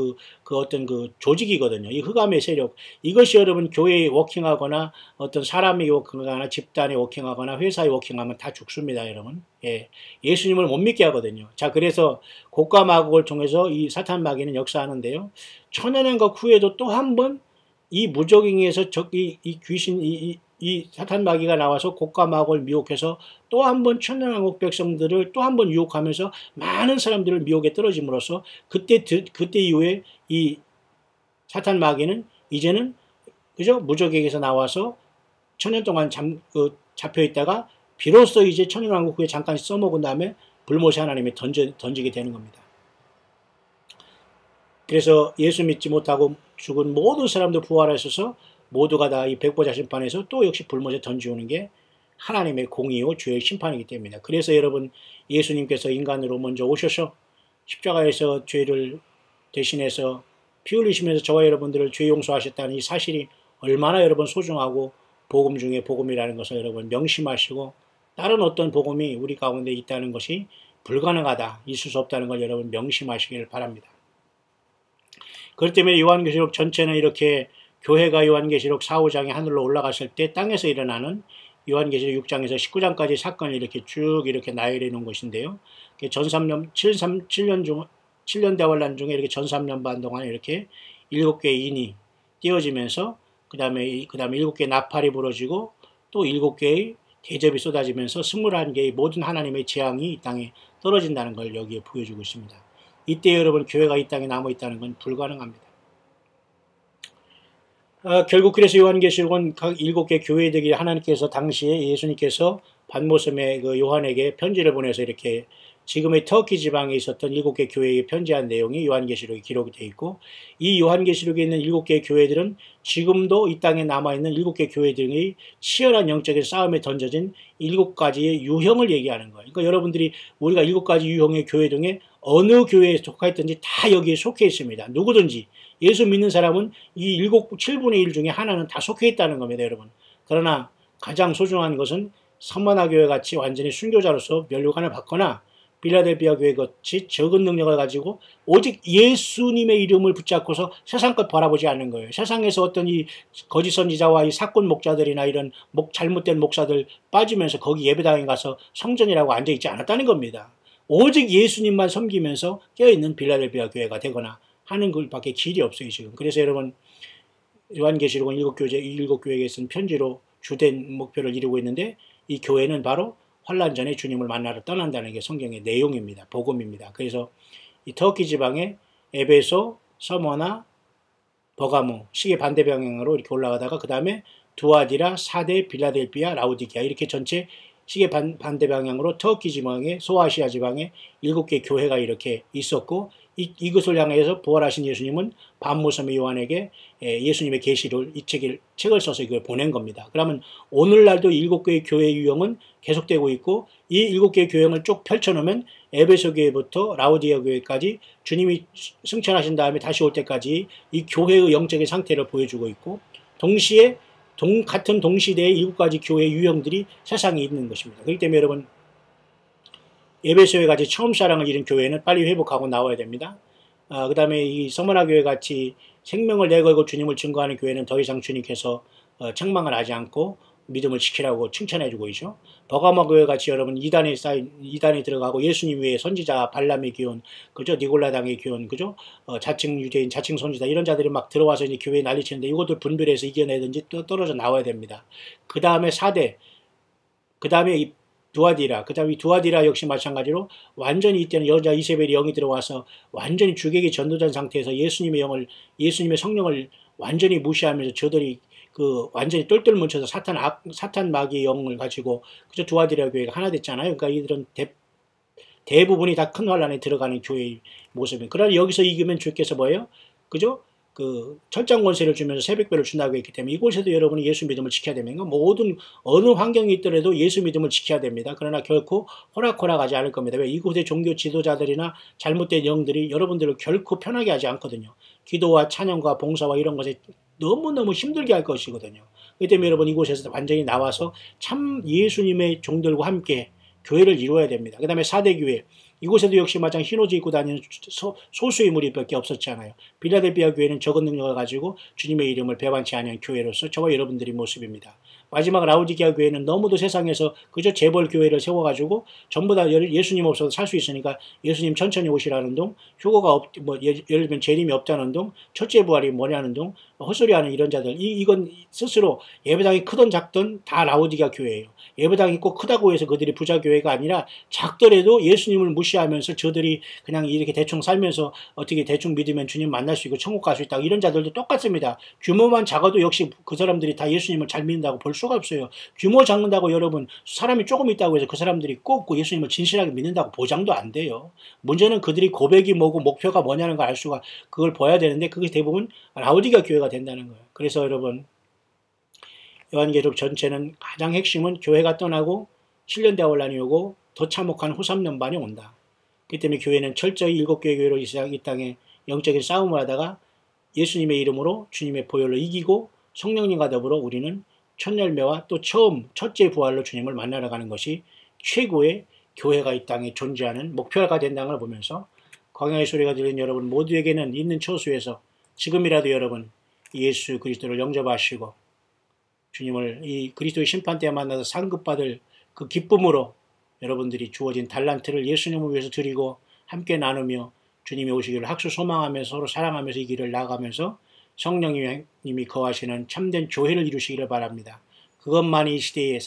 조직이거든요. 이 흑암의 세력. 이것이 여러분 교회에 워킹하거나 어떤 사람이 워킹하거나 집단에 워킹하거나 회사에 워킹하면 다 죽습니다, 여러분. 예수님을 못 믿게 하거든요. 자, 그래서 곡과 마곡을 통해서 이 사탄 마귀는 역사하는데요. 천년왕국 후에도 또 한 번 이 무적행에서 이 사탄 마귀가 나와서 곡과 마곡을 미혹해서 또 한 번 천년왕국 백성들을 또 한 번 유혹하면서 많은 사람들을 미혹에 떨어짐으로써 그때 이후에 이 사탄 마귀는 이제는 그죠? 무적행에서 나와서 천년 동안 잡혀 있다가 비로소 이제 천년왕국 후에 잠깐 써먹은 다음에 불못에 하나님이 던지게 되는 겁니다. 그래서 예수 믿지 못하고 죽은 모든 사람도 부활하셔서 모두가 다 이 백보자 심판에서 또 역시 불못에 던지오는 게 하나님의 공의요 죄의 심판이기 때문입니다. 그래서 여러분 예수님께서 인간으로 먼저 오셔서 십자가에서 죄를 대신해서 피 흘리시면서 저와 여러분들을 죄 용서하셨다는 이 사실이 얼마나 여러분 소중하고 복음 중에 복음이라는 것을 여러분 명심하시고 다른 어떤 복음이 우리 가운데 있다는 것이 불가능하다, 있을 수 없다는 걸 여러분 명심하시길 바랍니다. 그렇기 때문에 요한계시록 전체는 이렇게 교회가 요한계시록 4, 5장에 하늘로 올라갔을 때 땅에서 일어나는 요한계시록 6장에서 19장까지 사건을 이렇게 쭉 이렇게 나열해 놓은 것인데요. 전 7년 대환란 중에 이렇게 전 3년 반 동안 이렇게 7개의 인이 띄어지면서 그 다음에 7개의 나팔이 부러지고 또 7개의 대접이 쏟아지면서 21개의 모든 하나님의 재앙이 이 땅에 떨어진다는 걸 여기에 보여주고 있습니다. 이때 여러분 교회가 이 땅에 남아있다는 건 불가능합니다. 결국 그래서 요한계시록은 각 7개 교회들이 하나님께서 당시에 예수님께서 반모섬의 그 요한에게 편지를 보내서 이렇게 지금의 터키 지방에 있었던 7개 교회에 편지한 내용이 요한계시록에 기록이 되어 있고, 이 요한계시록에 있는 7개의 교회들은 지금도 이 땅에 남아있는 7개 교회들의 치열한 영적인 싸움에 던져진 7가지의 유형을 얘기하는 거예요. 그러니까 여러분들이 우리가 7가지 유형의 교회 중에 어느 교회에 속하였든지 다 여기에 속해 있습니다. 누구든지 예수 믿는 사람은 이 7분의 1 중에 하나는 다 속해 있다는 겁니다, 여러분. 그러나 가장 소중한 것은 서머나 교회 같이 완전히 순교자로서 면류관을 받거나 빌라델비아 교회 같이 적은 능력을 가지고 오직 예수님의 이름을 붙잡고서 세상 것 바라보지 않는 거예요. 세상에서 어떤 이 거짓 선지자와 이 사건 목자들이나 이런 잘못된 목사들 빠지면서 거기 예배당에 가서 성전이라고 앉아있지 않았다는 겁니다. 오직 예수님만 섬기면서 깨어있는 빌라델비아 교회가 되거나 하는 것밖에 길이 없어요, 지금. 그래서 여러분, 요한계시록은 7교회에 쓴 편지로 주된 목표를 이루고 있는데, 이 교회는 바로 환란 전에 주님을 만나러 떠난다는 게 성경의 내용입니다. 복음입니다. 그래서 이 터키 지방의 에베소, 서머나, 버가모, 시계 반대 방향으로 이렇게 올라가다가 그 다음에 두아디라, 사데, 빌라델비아, 라우디게아 이렇게 전체 시계 반대 방향으로 터키 지방의 소아시아 지방에 7개 교회가 이렇게 있었고, 이것을 향해서 부활하신 예수님은 반모섬의 요한에게 예수님의 계시를 이 책을 써서 이걸 보낸 겁니다. 그러면 오늘날도 7개의 교회 유형은 계속되고 있고, 이 7개의 교형을 쭉 펼쳐놓으면 에베소 교회부터 라우디아 교회까지 주님이 승천하신 다음에 다시 올 때까지 이 교회의 영적인 상태를 보여주고 있고, 동시에 같은 동시대의 7가지 교회 유형들이 세상에 있는 것입니다. 그렇기 때문에 여러분, 에베소에 같이 처음 사랑을 잃은 교회는 빨리 회복하고 나와야 됩니다. 그 다음에 이 서머나 교회 같이 생명을 내걸고 주님을 증거하는 교회는 더 이상 주님께서 책망을 하지 않고 믿음을 지키라고 칭찬해주고 있죠. 버가모 교회 같이 여러분 이단에 들어가고 예수님 외에 선지자 발람의 기원, 그죠? 니골라당의 기원, 그죠? 자칭 유대인, 자칭 선지자 이런 자들이 막 들어와서 이제 교회에 난리치는데 이것들 분별해서 이겨내든지 또 떨어져 나와야 됩니다. 그 다음에 사대, 그 다음에 두아디라, 그 다음에 두아디라 역시 마찬가지로 완전히 이때는 여자 이세벨이 영이 들어와서 완전히 주객이 전도된 상태에서 예수님의 성령을 완전히 무시하면서 저들이 완전히 똘똘 뭉쳐서 사탄 마귀의 영을 가지고 그저 두아디라 교회가 하나 됐잖아요. 그러니까 이들은 대부분이 다 큰 환란에 들어가는 교회의 모습이에요. 그러나 여기서 이기면 주께서 뭐예요? 그죠? 철장 권세를 주면서 새벽별을 준다고 했기 때문에 이곳에도 여러분이 예수 믿음을 지켜야 됩니다. 모든 어느 환경이 있더라도 예수 믿음을 지켜야 됩니다. 그러나 결코 호락호락하지 않을 겁니다. 왜? 이곳의 종교 지도자들이나 잘못된 영들이 여러분들을 결코 편하게 하지 않거든요. 기도와 찬양과 봉사와 이런 것에 너무너무 힘들게 할 것이거든요. 그렇기 때문에 여러분 이곳에서 완전히 나와서 참 예수님의 종들과 함께 교회를 이루어야 됩니다. 그 다음에 사대교회, 이곳에도 역시 마찬가지 흰 옷을 입고 다니는 소수의 무리밖에 없었잖아요. 빌라델비아 교회는 적은 능력을 가지고 주님의 이름을 배반치 않은 교회로서 저와 여러분들의 모습입니다. 마지막 라우디게아 교회는 너무도 세상에서 그저 재벌 교회를 세워가지고 전부 다 예수님 없어도 살 수 있으니까 예수님 천천히 오시라는 동, 휴거가 예를 들면 재림이 없다는 동, 첫째 부활이 뭐냐는 동, 헛소리하는 이런 자들, 이건 스스로 예배당이 크든 작든 다 라우디게아 교회예요. 예배당이 꼭 크다고 해서 그들이 부자 교회가 아니라 작더라도 예수님을 무시하면서 저들이 그냥 이렇게 대충 살면서 어떻게 대충 믿으면 주님 만날 수 있고 천국 갈 수 있다. 이런 자들도 똑같습니다. 규모만 작아도 역시 그 사람들이 다 예수님을 잘 믿는다고 볼 수가 없어요. 규모 작는다고 여러분 사람이 조금 있다고 해서 그 사람들이 꼭 예수님을 진실하게 믿는다고 보장도 안 돼요. 문제는 그들이 고백이 뭐고 목표가 뭐냐는 걸 알 수가 그걸 봐야 되는데 그게 대부분 라우디게아 교회가 된다는 거예요. 그래서 여러분 요한계시록 전체는 가장 핵심은 교회가 떠나고 7년 대환란이 오고 더 참혹한 후3년반이 온다. 그렇기 때문에 교회는 철저히 7개의 교회로 이 땅에 영적인 싸움을 하다가 예수님의 이름으로 주님의 보혈로 이기고 성령님과 더불어 우리는 첫 열매와 또 첫째 부활로 주님을 만나러 가는 것이 최고의 교회가 이 땅에 존재하는 목표가 된다는 걸 보면서 광야의 소리가 들리는 여러분 모두에게는 있는 처소에서 지금이라도 여러분 예수 그리스도를 영접하시고 주님을 이 그리스도의 심판대에 만나서 상급받을 그 기쁨으로 여러분들이 주어진 달란트를 예수님을 위해서 드리고 함께 나누며 주님이 오시기를 학수 소망하면서 서로 사랑하면서 이 길을 나아가면서 성령님이 거하시는 참된 교회를 이루시기를 바랍니다. 그것만이 이 시대에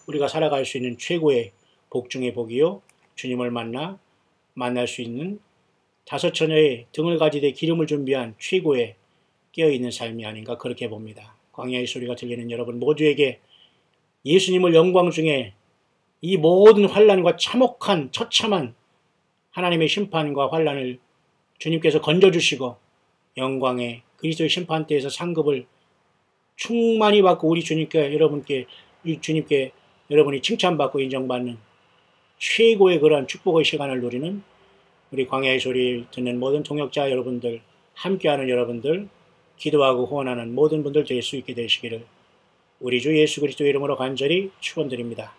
우리가 살아갈 수 있는 최고의 복 중의 복이요. 주님을 만날 수 있는 다섯 처녀의 등을 가지되 기름을 준비한 최고의 깨어있는 삶이 아닌가 그렇게 봅니다. 광야의 소리가 들리는 여러분 모두에게 예수님을 영광 중에 이 모든 환난과 참혹한 처참한 하나님의 심판과 환난을 주님께서 건져주시고 영광의 그리스도의 심판대에서 상급을 충만히 받고 우리 주님께 여러분이 칭찬받고 인정받는 최고의 그러한 축복의 시간을 누리는 우리 광야의 소리 듣는 모든 동역자 여러분들, 함께하는 여러분들, 기도하고 후원하는 모든 분들 될 수 있게 되시기를 우리 주 예수 그리스도의 이름으로 간절히 축원드립니다.